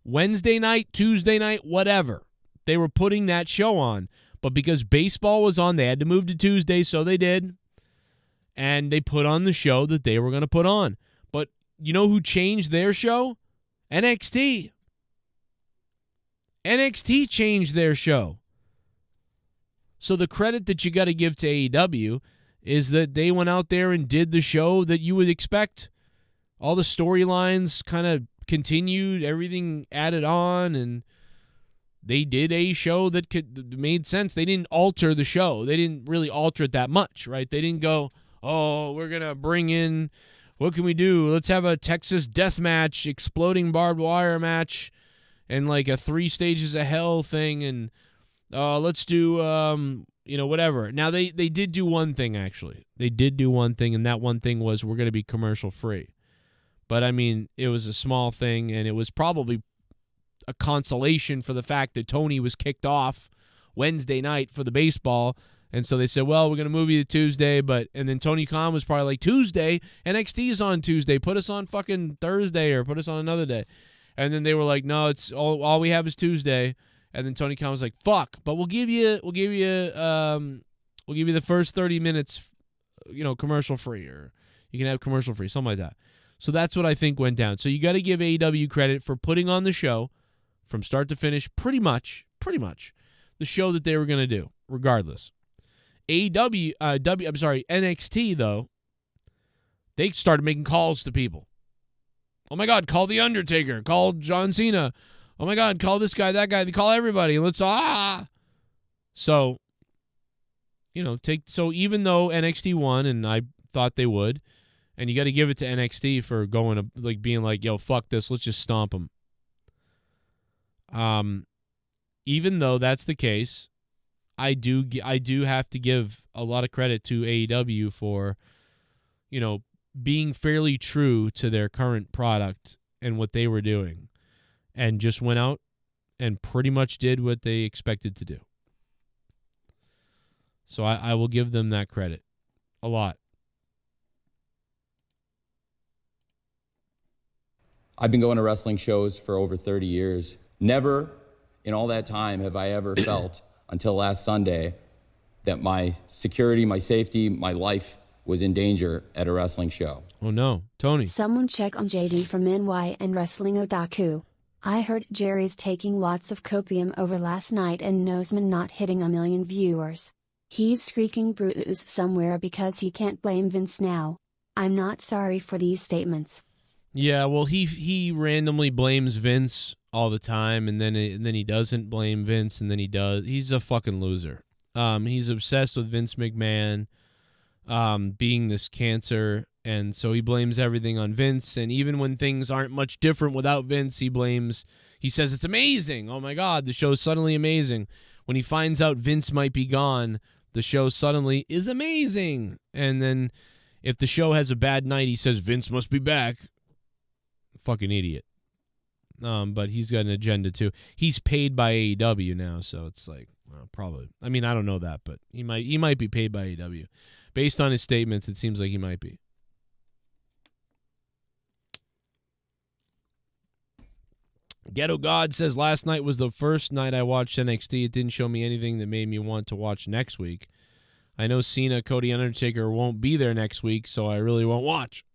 Wednesday night, Tuesday night, whatever. They were putting that show on. But because baseball was on, they had to move to Tuesday, so they did. And they put on the show that they were going to put on. But you know who changed their show? NXT. NXT changed their show. So the credit that you got to give to AEW is that they went out there and did the show that you would expect. All the storylines kind of continued, everything added on, and they did a show that made sense. They didn't alter the show. They didn't really alter it that much, right? They didn't go, oh, we're going to bring in, what can we do? Let's have a Texas death match, exploding barbed wire match, and like a 3 stages of hell thing, and let's do, whatever. Now, they did do one thing, actually. They did do one thing, and that one thing was we're going to be commercial-free. But, I mean, it was a small thing, and it was probably a consolation for the fact that Tony was kicked off Wednesday night for the baseball. And so they said, well, we're going to move you to Tuesday. And then Tony Khan was probably like, Tuesday? NXT is on Tuesday. Put us on fucking Thursday or put us on another day. And then they were like, no, it's all we have is Tuesday. And then Tony Khan was like, fuck, but we'll give you the first 30 minutes, commercial free, or you can have commercial free, something like that. So that's what I think went down. So you got to give AEW credit for putting on the show from start to finish, pretty much the show that they were going to do, regardless. NXT, though, they started making calls to people. Oh, my God, call The Undertaker. Call John Cena. Oh, my God, call this guy, that guy. They call everybody. So, so even though NXT won, and I thought they would, and you got to give it to NXT for going to, being like, yo, fuck this. Let's just stomp them. Even though that's the case, I do have to give a lot of credit to AEW for, being fairly true to their current product and what they were doing, and just went out and pretty much did what they expected to do. So I will give them that credit a lot. I've been going to wrestling shows for over 30 years. Never in all that time have I ever felt, until last Sunday, that my security, my safety, my life was in danger at a wrestling show. Oh no, Tony. Someone check on JD from NY and Wrestling Otaku. I heard Jerry's taking lots of copium over last night and Noseman not hitting 1 million viewers. He's squeaking bruise somewhere because he can't blame Vince now. I'm not sorry for these statements. Yeah, well, he randomly blames Vince all the time, and then he doesn't blame Vince, and then he does. He's a fucking loser. He's obsessed with Vince McMahon being this cancer, and so he blames everything on Vince. And even when things aren't much different without Vince, he says it's amazing. Oh my God, the show's suddenly amazing. When he finds out Vince might be gone, the show suddenly is amazing. And then if the show has a bad night, he says Vince must be back. Fucking idiot. But he's got an agenda too. He's paid by AEW now, so it's like, well, probably. I mean, I don't know that, but he might be paid by AEW. Based on his statements, it seems like he might be. Ghetto God says, last night was the first night I watched NXT. It didn't show me anything that made me want to watch next week. I know Cena, Cody, Undertaker won't be there next week, so I really won't watch.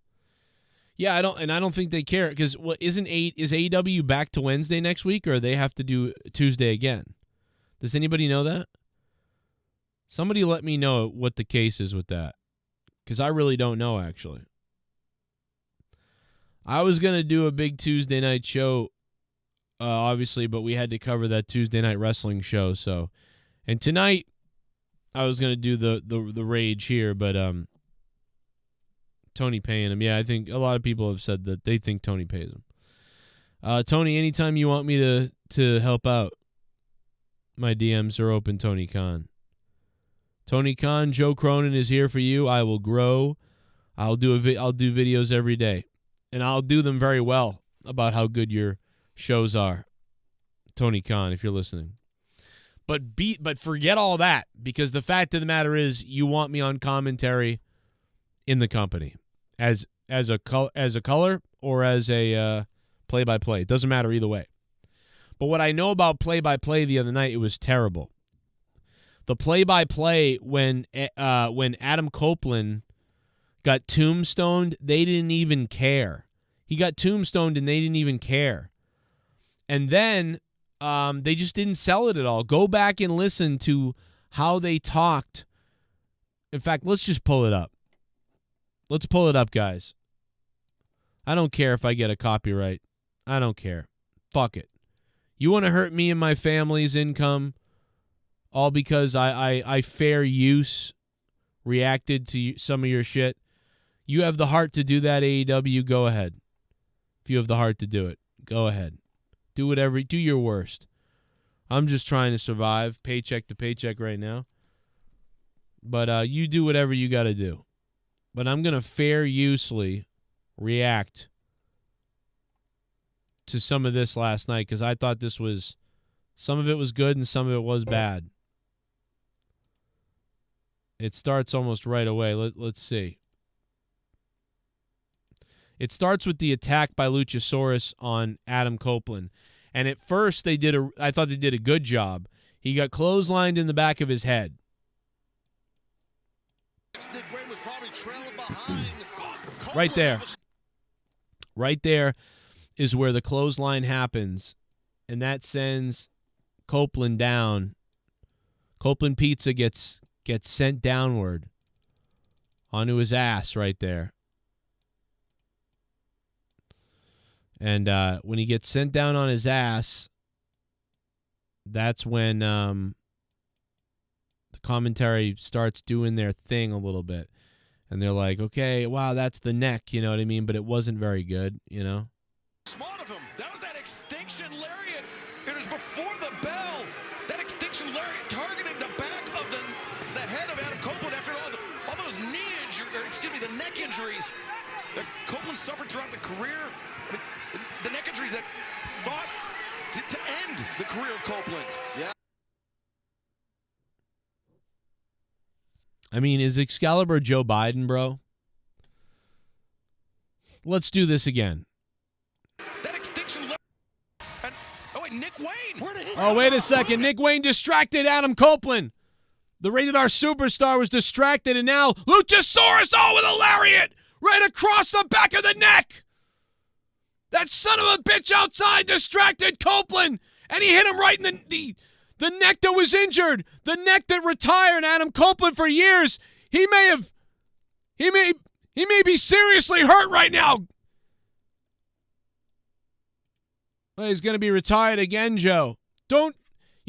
Yeah, I don't think they care, because is AEW back to Wednesday next week, or they have to do Tuesday again? Does anybody know that? Somebody let me know what the case is with that, because I really don't know, actually. I was going to do a big Tuesday night show, obviously, but we had to cover that Tuesday night wrestling show. So, and tonight I was going to do the rage here, but Tony paying him. Yeah, I think a lot of people have said that they think Tony pays him. Tony, anytime you want me to help out, my DMs are open, Tony Khan. Tony Khan, Joe Cronin is here for you. I will grow. I'll do videos every day, and I'll do them very well about how good your shows are. Tony Khan, if you're listening. But forget all that, because the fact of the matter is you want me on commentary in the company as a color or as a play-by-play. It doesn't matter either way. But what I know about play-by-play the other night, it was terrible. The play-by-play when Adam Copeland got tombstoned, they didn't even care. He got tombstoned and they didn't even care. And then they just didn't sell it at all. Go back and listen to how they talked. In fact, let's just pull it up. Let's pull it up, guys. I don't care if I get a copyright. I don't care. Fuck it. You want to hurt me and my family's income all because I fair use reacted to some of your shit? You have the heart to do that, AEW, go ahead. If you have the heart to do it, go ahead. Do your worst. I'm just trying to survive paycheck to paycheck right now. But you do whatever you got to do. But I'm going to fair usely react to some of this last night, because I thought some of it was good and some of it was bad. It starts almost right away. Let's see. It starts with the attack by Luchasaurus on Adam Copeland. And at first I thought they did a good job. He got clotheslined in the back of his head. Right there. Right there is where the clothesline happens, and that sends Copeland down. Copeland Pizza gets sent downward onto his ass right there. And when he gets sent down on his ass, that's when the commentary starts doing their thing a little bit. And they're like, okay, wow, that's the neck, you know what I mean? But it wasn't very good, you know? Smart of him. That was that extinction lariat. It was before the bell. That extinction lariat targeting the back of the head of Adam Copeland after all those the neck injuries that Copeland suffered throughout the career. I mean, the neck injuries that fought to end the career of Copeland. Yeah. I mean, is Excalibur Joe Biden, bro? Let's do this again. That extinction and Nick Wayne. Where did he wait a second. Nick Wayne distracted Adam Copeland. The Rated R Superstar was distracted, and now Luchasaurus with a lariat right across the back of the neck. That son of a bitch outside distracted Copeland, and he hit him right in the neck that was injured, the neck that retired Adam Copeland for years. He may be seriously hurt right now. Well, he's going to be retired again, Joe. You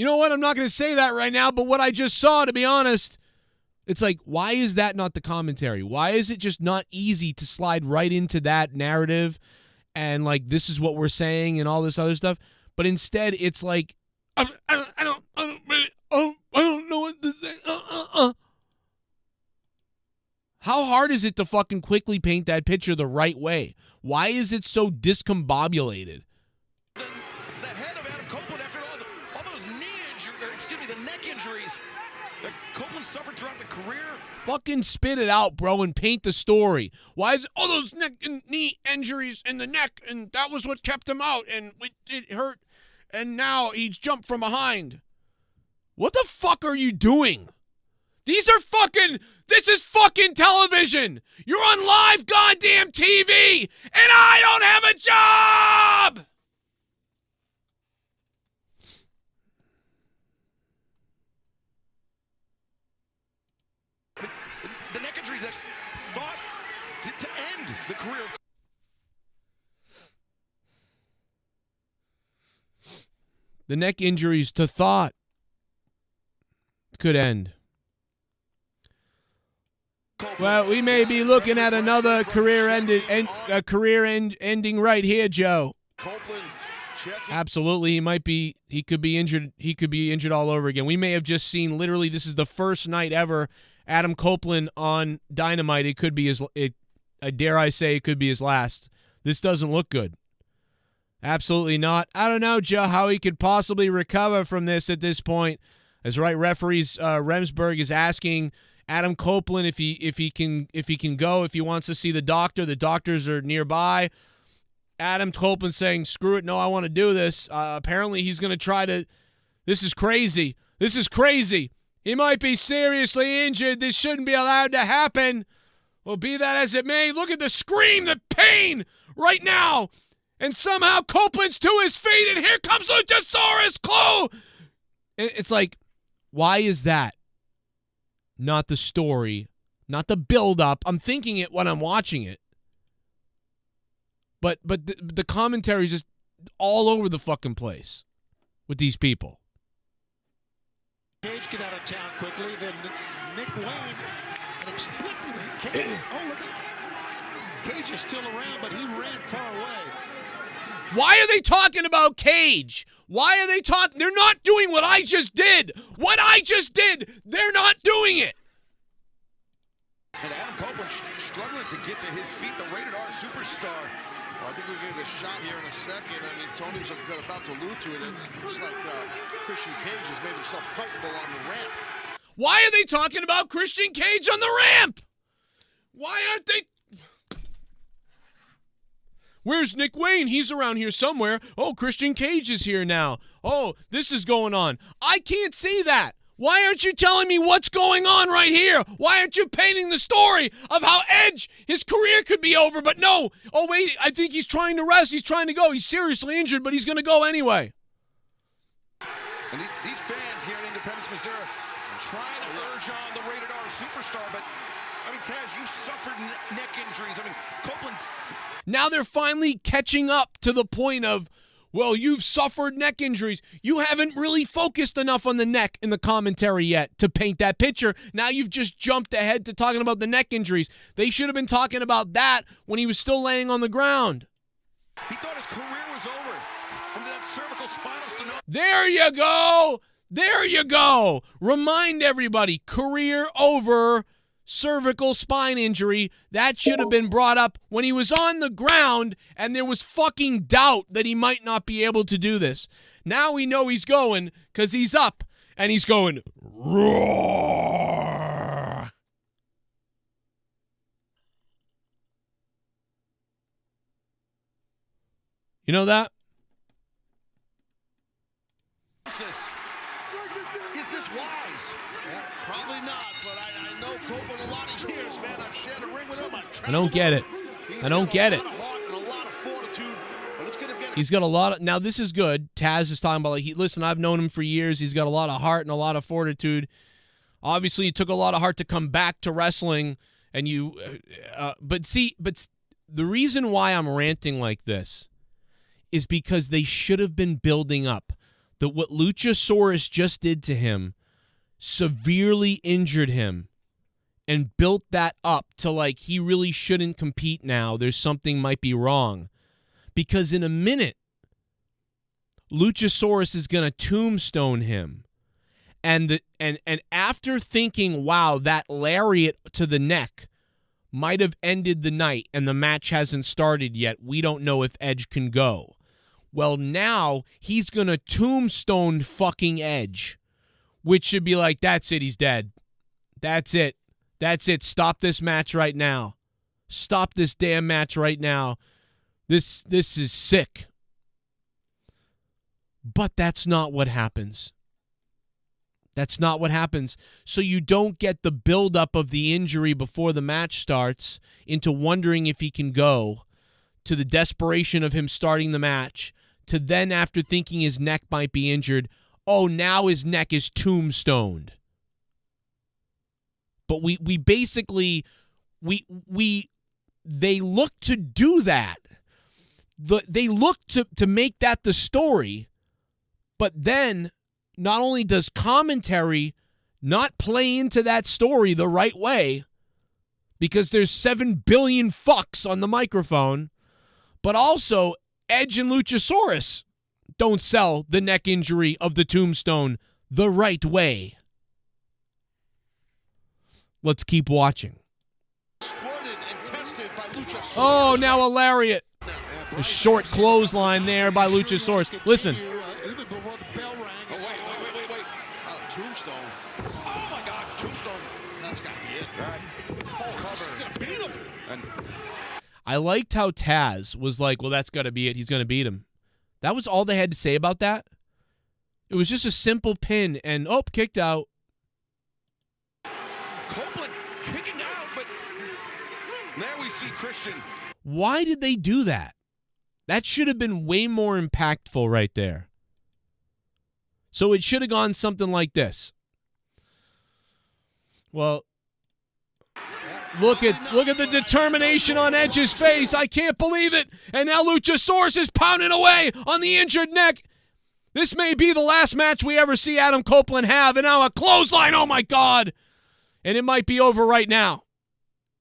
know what? I'm not going to say that right now, but what I just saw, to be honest, it's like, why is that not the commentary? Why is it just not easy to slide right into that narrative and, like, this is what we're saying and all this other stuff? But instead, it's like, I don't know what to say. How hard is it to fucking quickly paint that picture the right way? Why is it so discombobulated? The head of Adam Copeland after all those the neck injuries that Copeland suffered throughout the career. Fucking spit it out, bro, and paint the story. Why is all those neck and knee injuries in the neck, and that was what kept him out, and it hurt, and now he's jumped from behind. What the fuck are you doing? This is fucking television. You're on live goddamn TV, and I don't have a job! The neck injuries that fought to end the career of the neck injuries to thought could end. Well, we may be looking at another career-ending right here, Joe. Absolutely, he could be injured. He could be injured all over again. We may have just seen, literally, this is the first night ever Adam Copeland on Dynamite. It could be dare I say, it could be his last. This doesn't look good. Absolutely not. I don't know, Joe, how he could possibly recover from this at this point. As right, referees Remsburg is asking Adam Copeland if he can go, if he wants to see the doctor. The doctors are nearby. Adam Copeland saying, "Screw it, no, I want to do this." Apparently, he's going to try to. This is crazy. This is crazy. He might be seriously injured. This shouldn't be allowed to happen. Well, be that as it may, look at the scream, the pain right now. And somehow Copeland's to his feet, and here comes Luchasaurus Clue. It's like, why is that not the story, not the build-up? I'm thinking it when I'm watching it. But the commentary is just all over the fucking place with these people. Cage get out of town quickly, then Nick Wayne inexplicably. Look at Cage is still around, but he ran far away. Why are they talking about Cage? Why are they talking? They're not doing what I just did. What I just did, they're not doing it. And Adam Copeland struggling to get to his feet, the Rated R Superstar. Well, I think we're getting a shot here in a second. I mean, Tony was about to allude to it. It looks like Christian Cage has made himself comfortable on the ramp. Why are they talking about Christian Cage on the ramp? Why aren't they? Where's Nick Wayne? He's around here somewhere. Oh, Christian Cage is here now. Oh, this is going on. I can't see that. Why aren't you telling me what's going on right here? Why aren't you painting the story of how Edge, his career could be over? But no. Oh, wait, I think he's trying to rest. He's trying to go. He's seriously injured, but he's going to go anyway. And these fans here in Independence, Missouri, trying to urge on the Rated R superstar, but, I mean, Taz, you suffered neck injuries. I mean, Copeland. Now they're finally catching up to the point of, well, you've suffered neck injuries. You haven't really focused enough on the neck in the commentary yet to paint that picture. Now you've just jumped ahead to talking about the neck injuries. They should have been talking about that when he was still laying on the ground. He thought his career was over from that cervical spinal stenosis. There you go. There you go. Remind everybody, career over, cervical spine injury. That should have been brought up when he was on the ground and there was fucking doubt that he might not be able to do this. Now we know he's going because he's up and he's going roar. You know that? Is this wise? Yeah, probably not, but I know Copeland a lot of years, man. I've shared a ring with him. I don't get it. I don't get it. He's got a lot of, now this is good. Taz is talking about, like, listen, I've known him for years. He's got a lot of heart and a lot of fortitude. Obviously, it took a lot of heart to come back to wrestling. And but the reason why I'm ranting like this is because they should have been building up that what Luchasaurus just did to him severely injured him and built that up to, like, he really shouldn't compete now. There's something might be wrong. Because in a minute, Luchasaurus is going to tombstone him. And after thinking, wow, that lariat to the neck might have ended the night and the match hasn't started yet, we don't know if Edge can go. Well, now he's going to tombstone fucking Edge, which should be like, that's it, he's dead. That's it. That's it. Stop this match right now. Stop this damn match right now. This is sick. But that's not what happens. That's not what happens. So you don't get the buildup of the injury before the match starts into wondering if he can go, to the desperation of him starting the match, to then after thinking his neck might be injured, oh, now his neck is tombstoned. But we basically, they look to do that. They look to make that the story, but then not only does commentary not play into that story the right way, because there's 7 billion fucks on the microphone, but also Edge and Luchasaurus don't sell the neck injury of the tombstone the right way. Let's keep watching. Oh, now a lariat. A short clothesline there by Luchasaurus. Listen. Even before the bell rang. Oh, wait. Tombstone. Oh, my God. Tombstone. That's got to be it. He's going to beat him. And I liked how Taz was like, well, that's got to be it. He's going to beat him. That was all they had to say about that. It was just a simple pin and, kicked out. Copeland kicking out, but there we see Christian. Why did they do that? That should have been way more impactful right there. So it should have gone something like this. Well, look at the determination on Edge's face. I can't believe it. And now Luchasaurus is pounding away on the injured neck. This may be the last match we ever see Adam Copeland have. And now a clothesline. Oh, my God. And it might be over right now.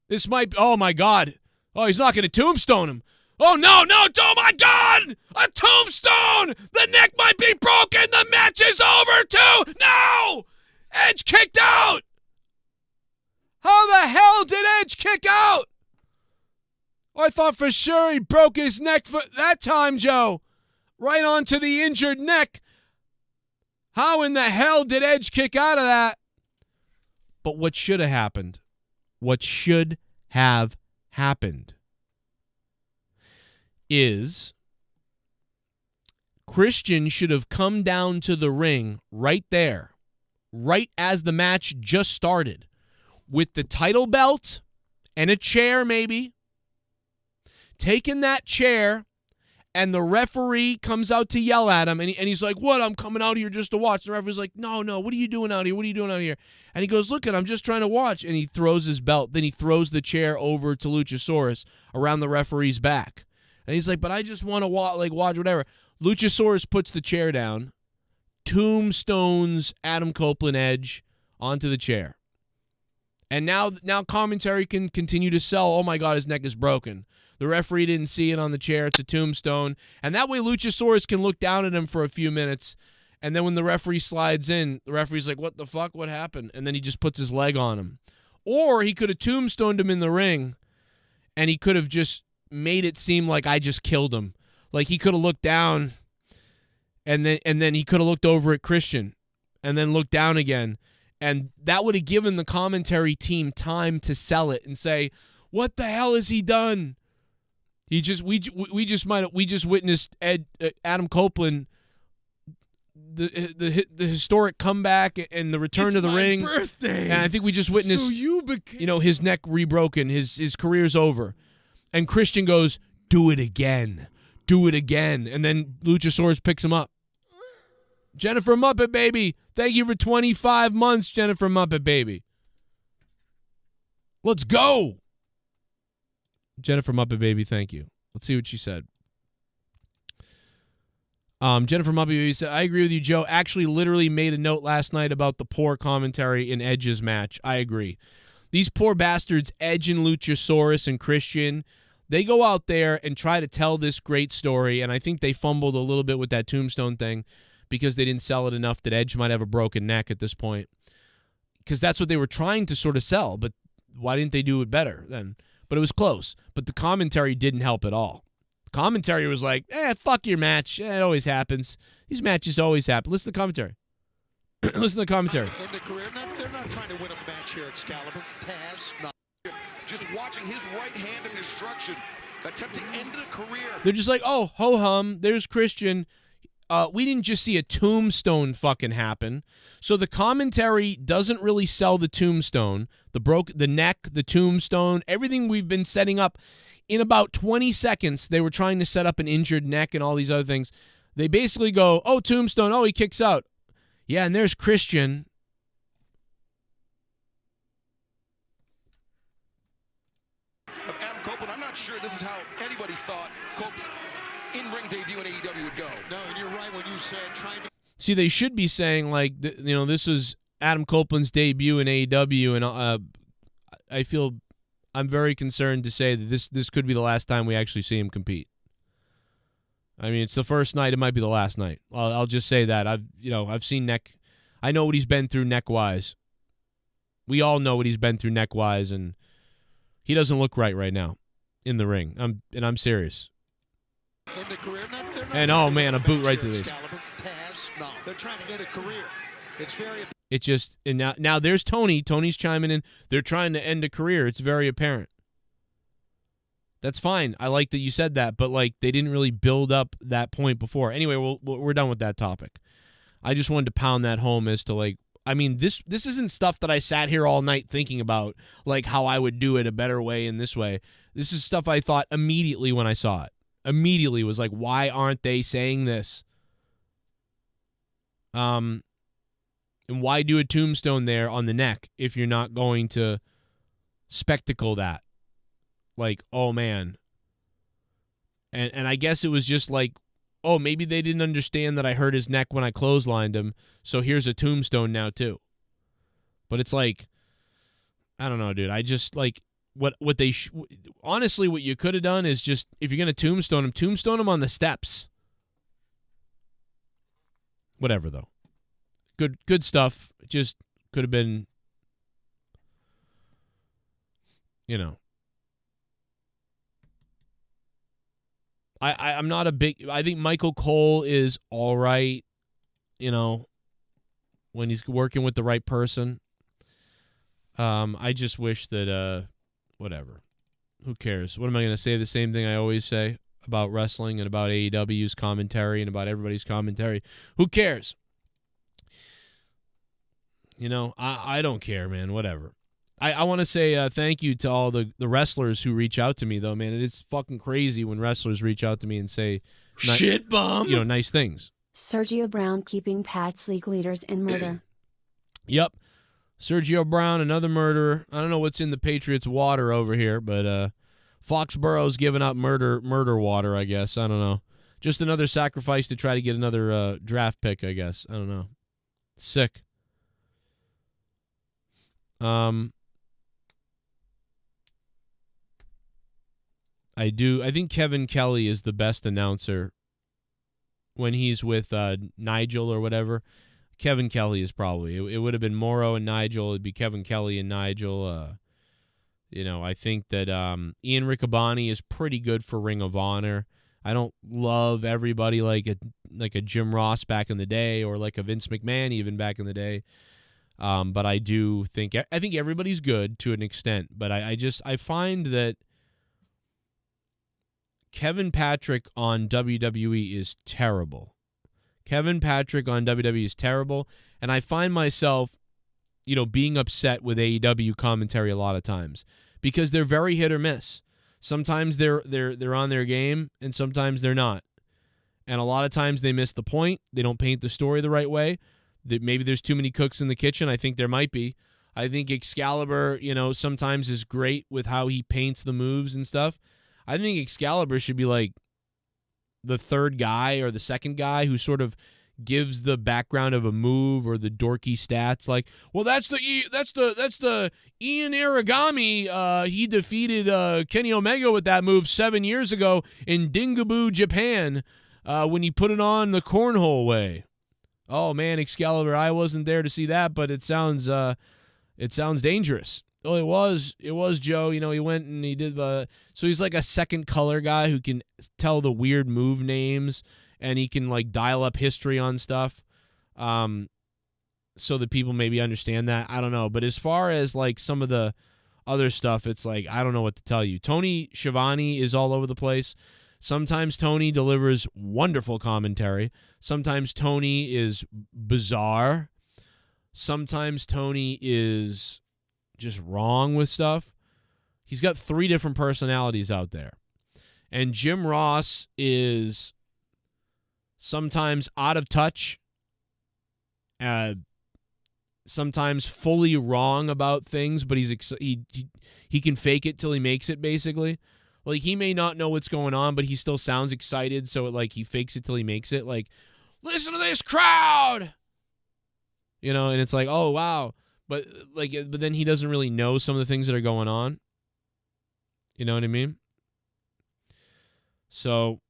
This might, oh, my God. Oh, he's not going to tombstone him. Oh, no. Oh, my God. A tombstone. The neck might be broken. The match is over, too. No. Edge kicked out. How the hell did Edge kick out? I thought for sure he broke his neck for that time, Joe. Right onto the injured neck. How in the hell did Edge kick out of that? But what should have happened is Christian should have come down to the ring right there, right as the match just started with the title belt and a chair maybe, taking that chair, and the referee comes out to yell at him, and he's like, what, I'm coming out here just to watch. The referee's like, no, what are you doing out here? What are you doing out here? And he goes, look, I'm just trying to watch. And he throws his belt. Then he throws the chair over to Luchasaurus around the referee's back. And he's like, but I just want to watch whatever. Luchasaurus puts the chair down, tombstones Adam Copeland Edge onto the chair. And now commentary can continue to sell, oh my God, his neck is broken. The referee didn't see it on the chair. It's a tombstone. And that way Luchasaurus can look down at him for a few minutes. And then when the referee slides in, the referee's like, what the fuck? What happened? And then he just puts his leg on him. Or he could have tombstoned him in the ring, and he could have just made it seem like I just killed him. Like he could have looked down, and then he could have looked over at Christian and then looked down again. And that would have given the commentary team time to sell it and say, what the hell has he done? We just witnessed Adam Copeland, the historic comeback and the return to the ring. It's my birthday. And I think we just witnessed, so you became... his neck rebroken, his career's over. And Christian goes, do it again. And then Luchasaurus picks him up. Jennifer Muppet Baby, thank you for 25 months, Jennifer Muppet Baby. Let's go. Jennifer Muppet Baby, thank you. Let's see what she said. Jennifer Muppet Baby said, I agree with you, Joe. Actually, literally made a note last night about the poor commentary in Edge's match. I agree. These poor bastards, Edge and Luchasaurus and Christian, they go out there and try to tell this great story, and I think they fumbled a little bit with that tombstone thing because they didn't sell it enough that Edge might have a broken neck at this point. Because that's what they were trying to sort of sell, but why didn't they do it better then? But it was close. But the commentary didn't help at all. The commentary was like, fuck your match. It always happens. These matches always happen. Listen to the commentary. Listen to the commentary. In the career, they're not trying to win a match here, Excalibur. Taz, not. Just watching his right hand of destruction attempt to end the career. They're just like, oh, ho-hum, there's Christian. We didn't just see a tombstone fucking happen. So the commentary doesn't really sell the tombstone, the neck, the tombstone, everything we've been setting up. In about 20 seconds, they were trying to set up an injured neck and all these other things. They basically go, oh, tombstone, oh, he kicks out. Yeah, and there's Christian. Of Adam Copeland, I'm not sure this is how anybody thought Cope's in-ring debut in AEW would go. No, and you're right when you said trying to... See, they should be saying, like, this was Adam Copeland's debut in AEW, and I feel I'm very concerned to say that this could be the last time we actually see him compete. I mean, it's the first night. It might be the last night. I'll just say that. I've seen neck. I know what he's been through neck-wise. We all know what he's been through neck-wise, and he doesn't look right now in the ring. I'm serious. In the career, they're not and oh man, a boot right to the Taz, no, they're trying to end a career. It's very. It just and now there's Tony. Tony's chiming in. They're trying to end a career. It's very apparent. That's fine. I like that you said that, but like they didn't really build up that point before. Anyway, we're done with that topic. I just wanted to pound that home as to like. I mean, this isn't stuff that I sat here all night thinking about, like how I would do it a better way in this way. This is stuff I thought immediately when I saw it. Immediately was like, why aren't they saying this? And why do a tombstone there on the neck if you're not going to spectacle that? Like, oh man. And I guess it was just like, oh, maybe they didn't understand that I hurt his neck when I clotheslined him, so here's a tombstone now too. But it's like, I don't know, dude. I just like what they honestly, what you could have done is just, if you're gonna tombstone him on the steps. Whatever though. Good stuff. It just could have been, I'm not a big. I think Michael Cole is all right, when he's working with the right person. I just wish that whatever. Who cares? What am I going to say? The same thing I always say about wrestling and about AEW's commentary and about everybody's commentary. Who cares? You know, I don't care, man. Whatever. I want to say thank you to all the wrestlers who reach out to me, though, man. It is fucking crazy when wrestlers reach out to me and say, shit bomb, you know, nice things. Sergio Brown keeping Pat's league leaders in murder. Yep. Sergio Brown, another murderer. I don't know what's in the Patriots' water over here, but Foxborough's giving out murder water, I guess. I don't know. Just another sacrifice to try to get another draft pick, I guess. I don't know. Sick. I think Kevin Kelly is the best announcer when he's with Nigel or whatever. Kevin Kelly is probably. It would have been Morrow and Nigel. It'd be Kevin Kelly and Nigel. You know, I think that Ian Riccaboni is pretty good for Ring of Honor. I don't love everybody like a Jim Ross back in the day or like a Vince McMahon even back in the day. But I think everybody's good to an extent. But I find that Kevin Patrick on WWE is terrible. Kevin Patrick on WWE is terrible, and I find myself, you know, being upset with AEW commentary a lot of times because they're very hit or miss. Sometimes they're on their game, and sometimes they're not. And a lot of times they miss the point. They don't paint the story the right way. That maybe there's too many cooks in the kitchen. I think there might be. I think Excalibur, you know, sometimes is great with how he paints the moves and stuff. I think Excalibur should be like the third guy or the second guy who sort of gives the background of a move or the dorky stats. Like, well, that's the Ian Aragami. He defeated Kenny Omega with that move 7 years ago in Dingaboo, Japan, when he put it on the cornhole way. Oh man, Excalibur, I wasn't there to see that, but it sounds dangerous. Oh, it was Joe. You know, he went and he did so he's like a second color guy who can tell the weird move names and he can like dial up history on stuff, so that people maybe understand that. I don't know, but as far as like some of the other stuff, it's like I don't know what to tell you. Tony Schiavone is all over the place. Sometimes Tony delivers wonderful commentary. Sometimes Tony is bizarre. Sometimes Tony is just wrong with stuff. He's got 3 different personalities out there. And Jim Ross is sometimes out of touch, sometimes fully wrong about things, but he can fake it till he makes it, basically. Like, he may not know what's going on, but he still sounds excited, so like he fakes it till he makes it. Like, listen to this crowd! You know, and it's like, oh, wow. But then he doesn't really know some of the things that are going on. You know what I mean? So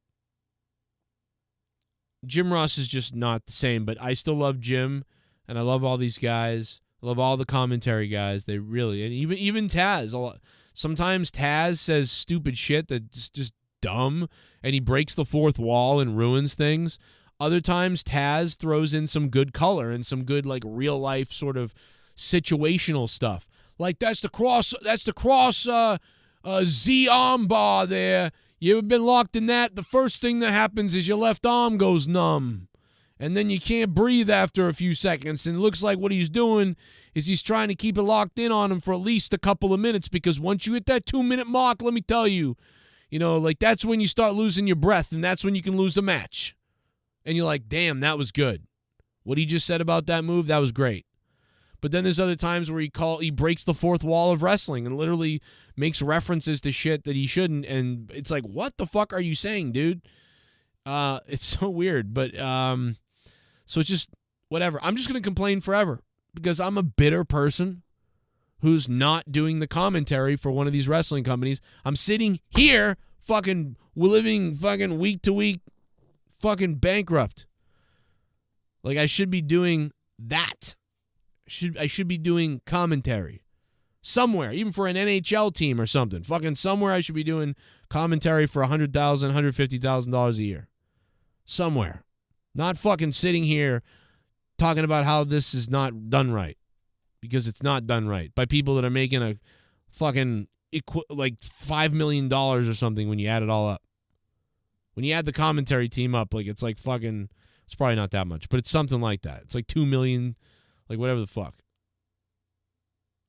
Jim Ross is just not the same, but I still love Jim, and I love all these guys. I love all the commentary guys. They really, and even Taz. Sometimes Taz says stupid shit that's just dumb, and he breaks the fourth wall and ruins things. Other times Taz throws in some good color and some good like real life sort of situational stuff. Like that's the cross Z arm bar there. You ever been locked in that? The first thing that happens is your left arm goes numb. And then you can't breathe after a few seconds. And it looks like what he's doing is he's trying to keep it locked in on him for at least a couple of minutes, because once you hit that 2-minute mark, let me tell you, you know, like that's when you start losing your breath, and that's when you can lose a match. And you're like, damn, that was good. What he just said about that move, that was great. But then there's other times where he breaks the fourth wall of wrestling and literally makes references to shit that he shouldn't, and it's like, what the fuck are you saying, dude? It's so weird, but so it's just whatever. I'm just gonna complain forever because I'm a bitter person who's not doing the commentary for one of these wrestling companies. I'm sitting here, fucking living fucking week to week, fucking bankrupt. Like I should be doing that. I should be doing commentary somewhere, even for an NHL team or something. Fucking somewhere I should be doing commentary for $100,000, $150,000 a year. Somewhere. Not fucking sitting here talking about how this is not done right, because it's not done right by people that are making a fucking like $5 million or something when you add it all up. When you add the commentary team up, like it's like fucking, it's probably not that much, but it's something like that. It's like $2 million. Like, whatever the fuck.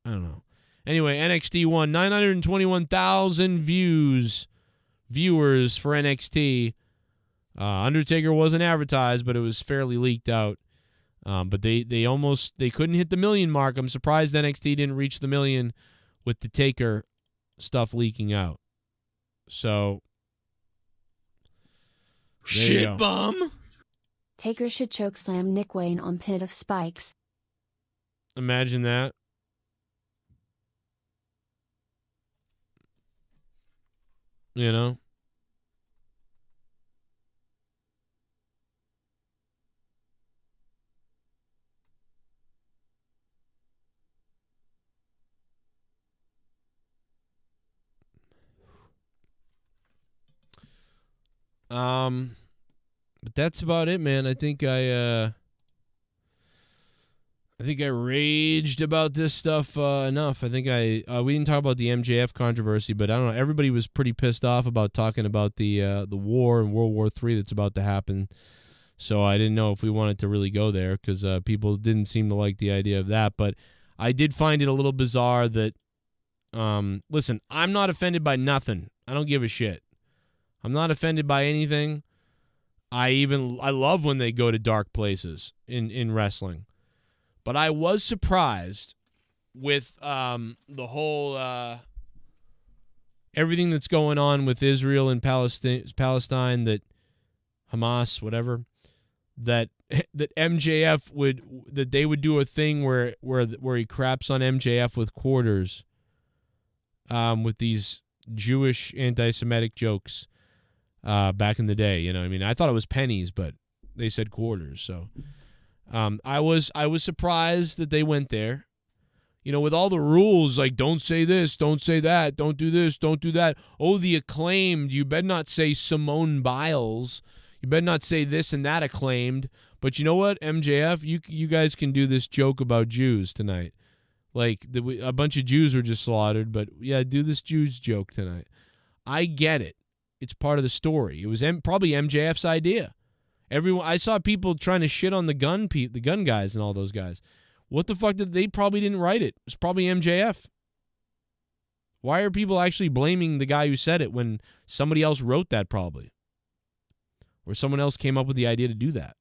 I don't know. Anyway, NXT won 921,000 viewers for NXT. Undertaker wasn't advertised, but it was fairly leaked out. But they couldn't hit the million mark. I'm surprised NXT didn't reach the million with the Taker stuff leaking out. So shit bum. Taker should chokeslam Nick Wayne on pit of spikes. Imagine that. You know? But that's about it, man. I think I raged about this stuff enough. I think we didn't talk about the MJF controversy, but I don't know. Everybody was pretty pissed off about talking about the war and World War III that's about to happen. So I didn't know if we wanted to really go there because people didn't seem to like the idea of that. But I did find it a little bizarre that, listen, I'm not offended by nothing. I don't give a shit. I'm not offended by anything. I love when they go to dark places in wrestling. But I was surprised with the whole everything that's going on with Israel and Palestine, that Hamas, whatever, that MJF would do a thing where he craps on MJF with quarters, with these Jewish anti-Semitic jokes back in the day. You know, I mean, I thought it was pennies, but they said quarters, so. I was surprised that they went there. You know, with all the rules, like don't say this, don't say that, don't do this, don't do that. Oh, the Acclaimed, you better not say Simone Biles. You better not say this and that Acclaimed. But you know what, MJF, you guys can do this joke about Jews tonight. Like, a bunch of Jews were just slaughtered, but yeah, do this Jews joke tonight. I get it. It's part of the story. It was probably MJF's idea. I saw people trying to shit on the gun guys and all those guys. What the fuck they probably didn't write it? It's probably MJF. Why are people actually blaming the guy who said it when somebody else wrote that probably? Or someone else came up with the idea to do that.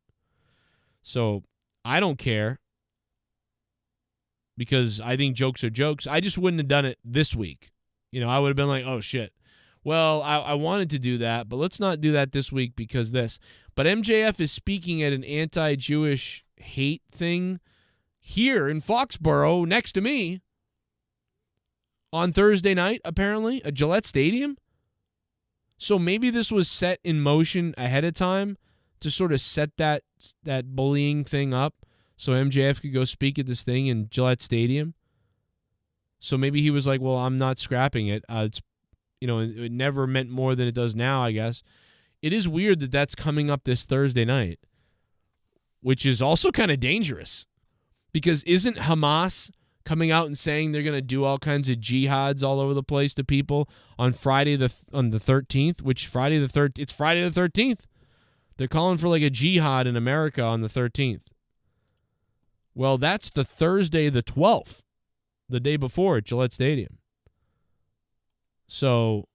So I don't care because I think jokes are jokes. I just wouldn't have done it this week. You know, I would have been like, oh shit. Well, I wanted to do that, but let's not do that this week because this. But MJF is speaking at an anti-Jewish hate thing here in Foxborough next to me on Thursday night, apparently, at Gillette Stadium. So maybe this was set in motion ahead of time to sort of set that bullying thing up so MJF could go speak at this thing in Gillette Stadium. So maybe he was like, well, I'm not scrapping it. It's, you know, it never meant more than it does now, I guess. It is weird that that's coming up this Thursday night, which is also kind of dangerous because isn't Hamas coming out and saying they're going to do all kinds of jihads all over the place to people on Friday on the 13th, which it's Friday the 13th. They're calling for like a jihad in America on the 13th. Well, that's the Thursday the 12th, the day before at Gillette Stadium. So,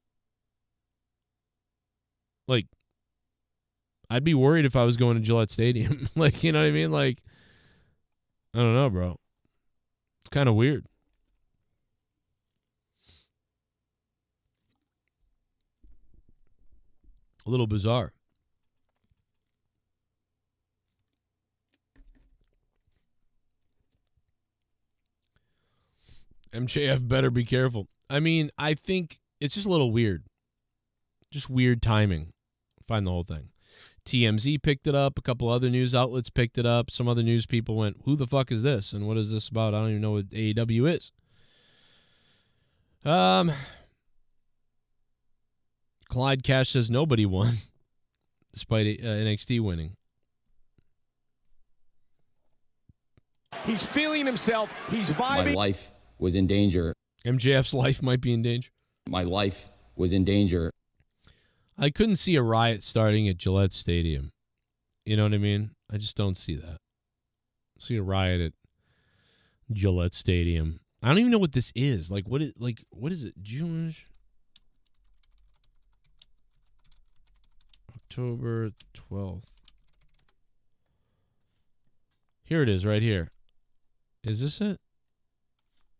like, I'd be worried if I was going to Gillette Stadium. Like, you know what I mean? Like, I don't know, bro. It's kind of weird. A little bizarre. MJF better be careful. I mean, I think it's just a little weird. Just weird timing. Find the whole thing. TMZ picked it up. A couple other news outlets picked it up. Some other news people went, who the fuck is this? And what is this about? I don't even know what AEW is. Clyde Cash says nobody won, despite NXT winning. He's feeling himself. He's vibing. My life was in danger. MJF's life might be in danger. My life was in danger. I couldn't see a riot starting at Gillette Stadium. You know what I mean? I just don't see that. See a riot at Gillette Stadium. I don't even know what this is. Like, what is it? Jewish? October 12th. Here it is, right here. Is this it?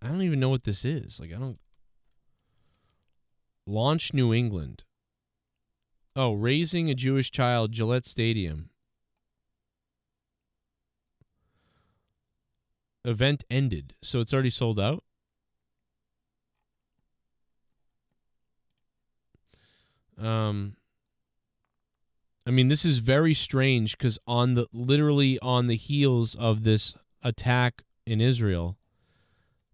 I don't even know what this is. Like, I don't... Launch New England. Oh, raising a Jewish child, Gillette Stadium. Event ended. So it's already sold out? I mean, this is very strange because literally on the heels of this attack in Israel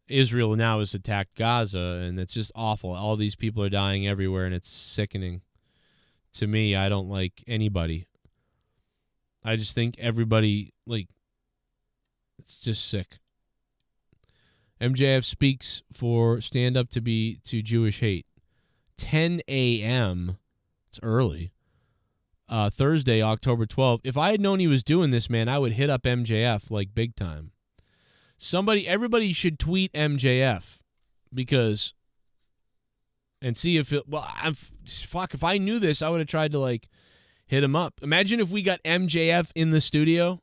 now has attacked Gaza, and it's just awful. All these people are dying everywhere, and it's sickening. To me, I don't like anybody. I just think everybody, like, it's just sick. MJF speaks for Stand Up to Jewish Hate. 10 a.m. It's early. Thursday, October 12th. If I had known he was doing this, man, I would hit up MJF like big time. Everybody should tweet MJF and see if it. Well, if I knew this, I would have tried to like hit him up. Imagine if we got MJF in the studio.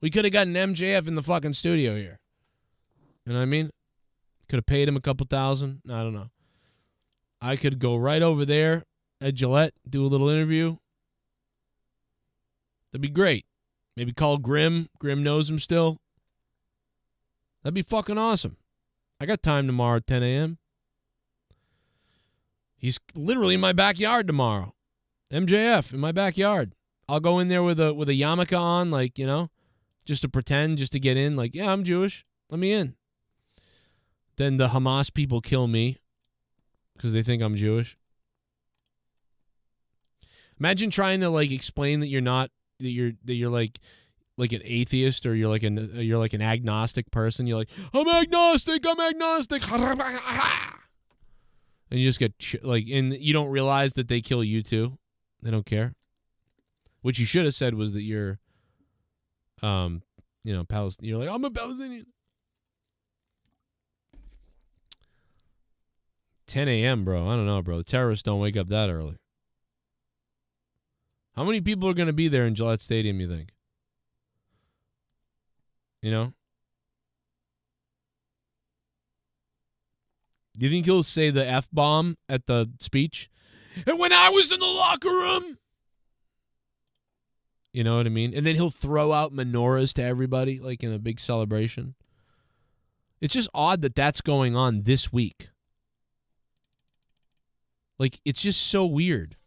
We could have gotten MJF in the fucking studio here. You know what I mean? Could have paid him a couple $1,000. I don't know. I could go right over there at Gillette, do a little interview. That'd be great. Maybe call Grim. Grim knows him still. That'd be fucking awesome. I got time tomorrow at 10 a.m. He's literally in my backyard tomorrow. MJF in my backyard. I'll go in there with a yarmulke on, like, you know, just to pretend, just to get in. Like, yeah, I'm Jewish. Let me in. Then the Hamas people kill me because they think I'm Jewish. Imagine trying to like explain that you're not. That you're like an atheist, or you're like an agnostic person. You're like, I'm agnostic. And you just get and you don't realize that they kill you too. They don't care. What you should have said was that you're, Palestinian. You're like, I'm a Palestinian. 10 a.m., bro. I don't know, bro. The terrorists don't wake up that early. How many people are going to be there in Gillette Stadium, you think? You know? Do you think he'll say the F-bomb at the speech? And when I was in the locker room... You know what I mean? And then he'll throw out menorahs to everybody, like in a big celebration. It's just odd that that's going on this week. Like, it's just so weird.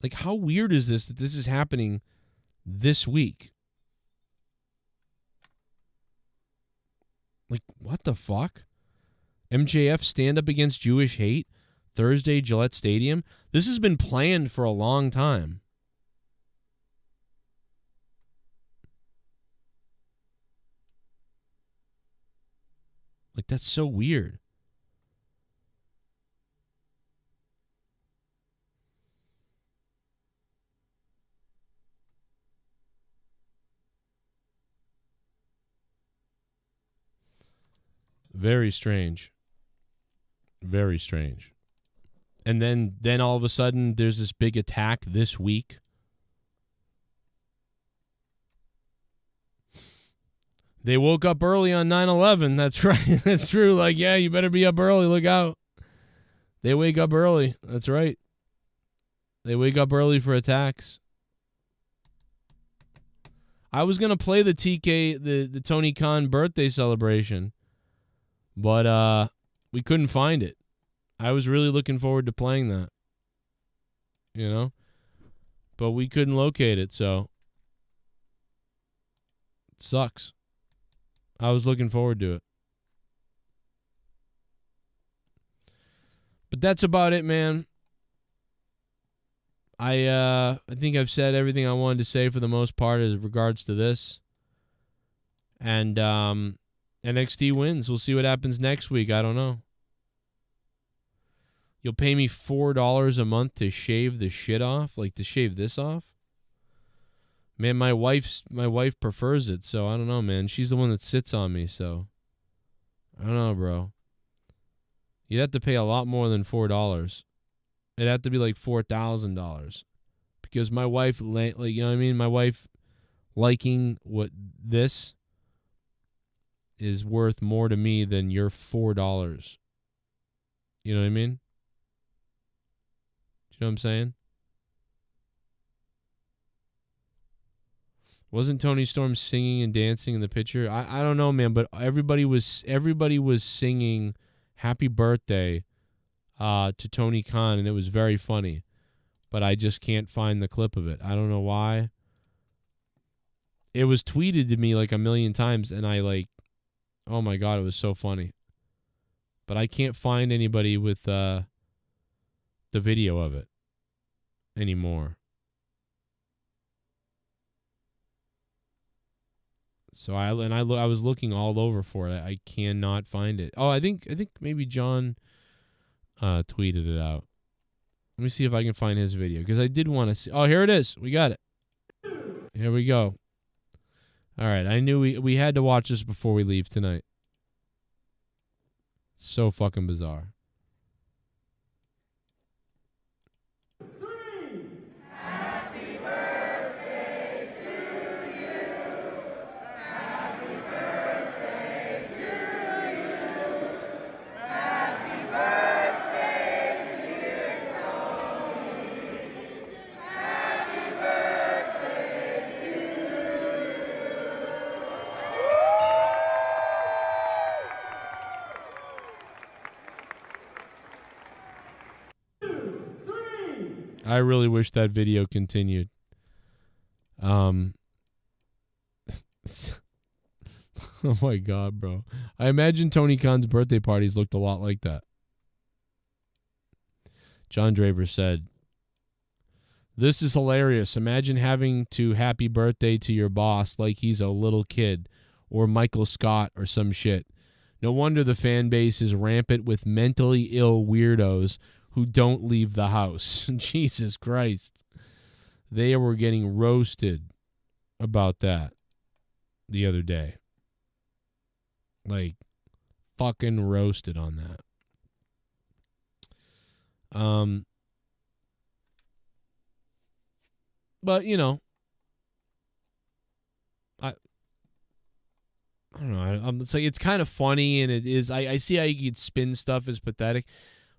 Like, how weird is this that this is happening this week? Like, what the fuck? MJF stand up against Jewish hate? Thursday, Gillette Stadium? This has been planned for a long time. Like, that's so weird. Very strange. Very strange. And then all of a sudden, there's this big attack this week. They woke up early on 9/11. That's right. That's true. Like, yeah, you better be up early. Look out. They wake up early. That's right. They wake up early for attacks. I was going to play the the Tony Khan birthday celebration, but we couldn't find it. I was really looking forward to playing that, you know, but we couldn't locate it, so it sucks. I was looking forward to it. But that's about it, man. I think I've said everything I wanted to say for the most part as regards to this. And NXT wins. We'll see what happens next week. I don't know. You'll pay me $4 a month to shave the shit off? Like, to shave this off? Man, my wife prefers it, so I don't know, man. She's the one that sits on me, so I don't know, bro. You'd have to pay a lot more than $4. It'd have to be like $4,000 because my wife, like, you know what I mean? My wife liking what this is worth more to me than your $4. You know what I mean? Do you know what I'm saying? Wasn't Tony Storm singing and dancing in the picture? I don't know, man, but everybody was singing happy birthday to Tony Khan, and it was very funny. But I just can't find the clip of it. I don't know why. It was tweeted to me like a million times, and I like, oh my God, it was so funny. But I can't find anybody with the video of it anymore. So I was looking all over for it. I cannot find it. Oh, I think maybe John tweeted it out. Let me see if I can find his video because I did want to see. Oh, here it is. We got it. Here we go. All right, I knew we had to watch this before we leave tonight. So fucking bizarre. I really wish that video continued. Oh my God, bro. I imagine Tony Khan's birthday parties looked a lot like that. John Draper said, "This is hilarious. Imagine having to happy birthday to your boss like he's a little kid or Michael Scott or some shit. No wonder the fan base is rampant with mentally ill weirdos who don't leave the house." Jesus Christ. They were getting roasted about that the other day. Like, fucking roasted on that. But, you know, I don't know. It's like, it's kind of funny, and it is. I see how you could spin stuff as pathetic.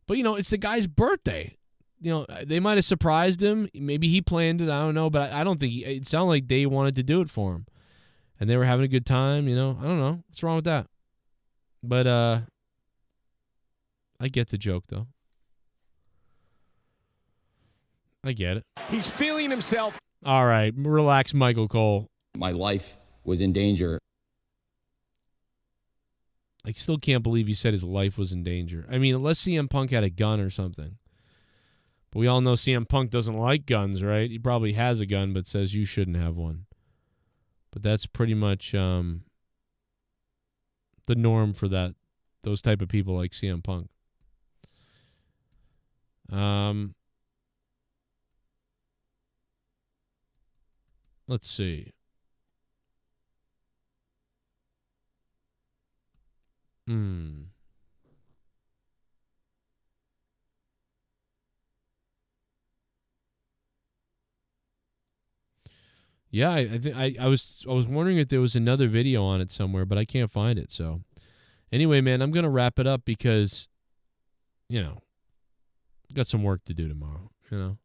But, you know, it's the guy's birthday. You know, they might have surprised him. Maybe he planned it. I don't know. But I don't think it sounded like they wanted to do it for him. And they were having a good time, you know. I don't know. What's wrong with that? But I get the joke, though. I get it. He's feeling himself. All right. Relax, Michael Cole. My life was in danger. I still can't believe he said his life was in danger. I mean, unless CM Punk had a gun or something. But we all know CM Punk doesn't like guns, right? He probably has a gun, but says you shouldn't have one. But that's pretty much the norm for those type of people like CM Punk. Let's see. Yeah, I was wondering if there was another video on it somewhere, but I can't find it. So, anyway, man, I'm gonna wrap it up because, you know, got some work to do tomorrow. You know.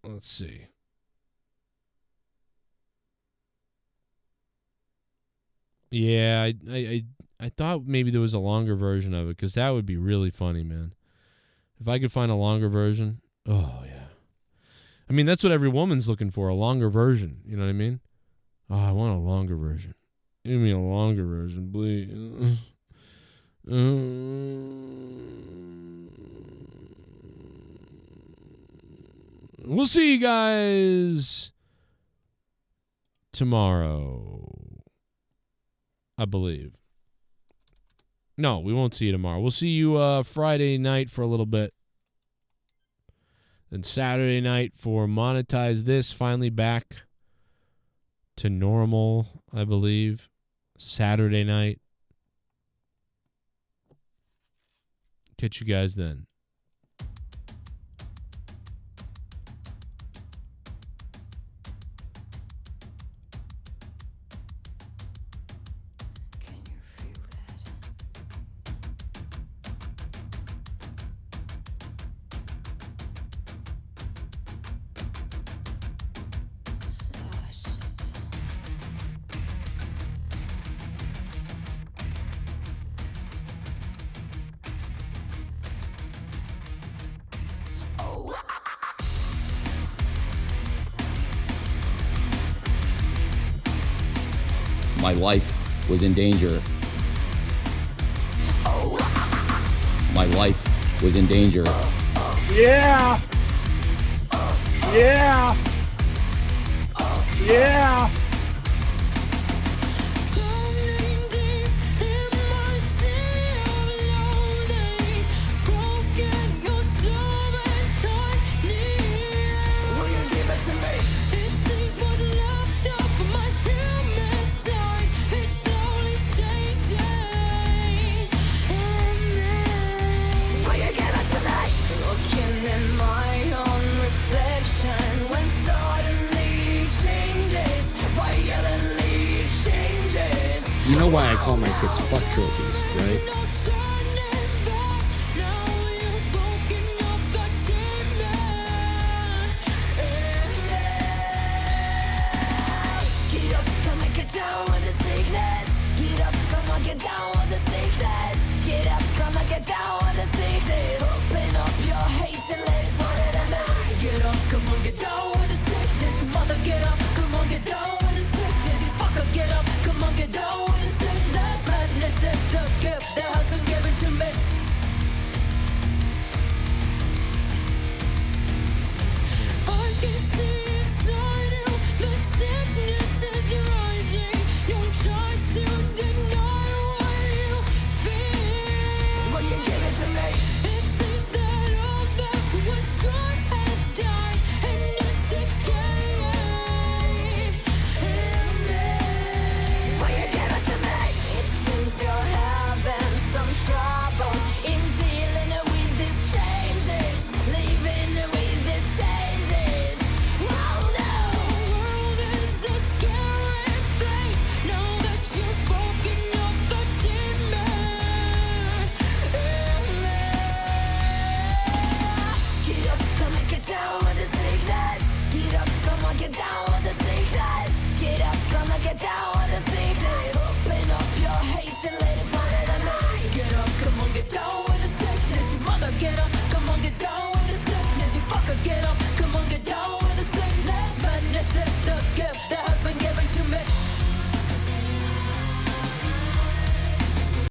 Let's see. Yeah, I thought maybe there was a longer version of it because that would be really funny, man. If I could find a longer version, oh yeah. I mean, that's what every woman's looking for, a longer version. You know what I mean? Oh, I want a longer version. Give me a longer version, please. We'll see you guys tomorrow, I believe. No, we won't see you tomorrow. We'll see you Friday night for a little bit. And Saturday night for Monetize This, finally back to normal, I believe. Saturday night. Catch you guys then. My life was in danger. My life was in danger. Yeah! Yeah! Yeah! You know why I call my kids fuck trophies, right?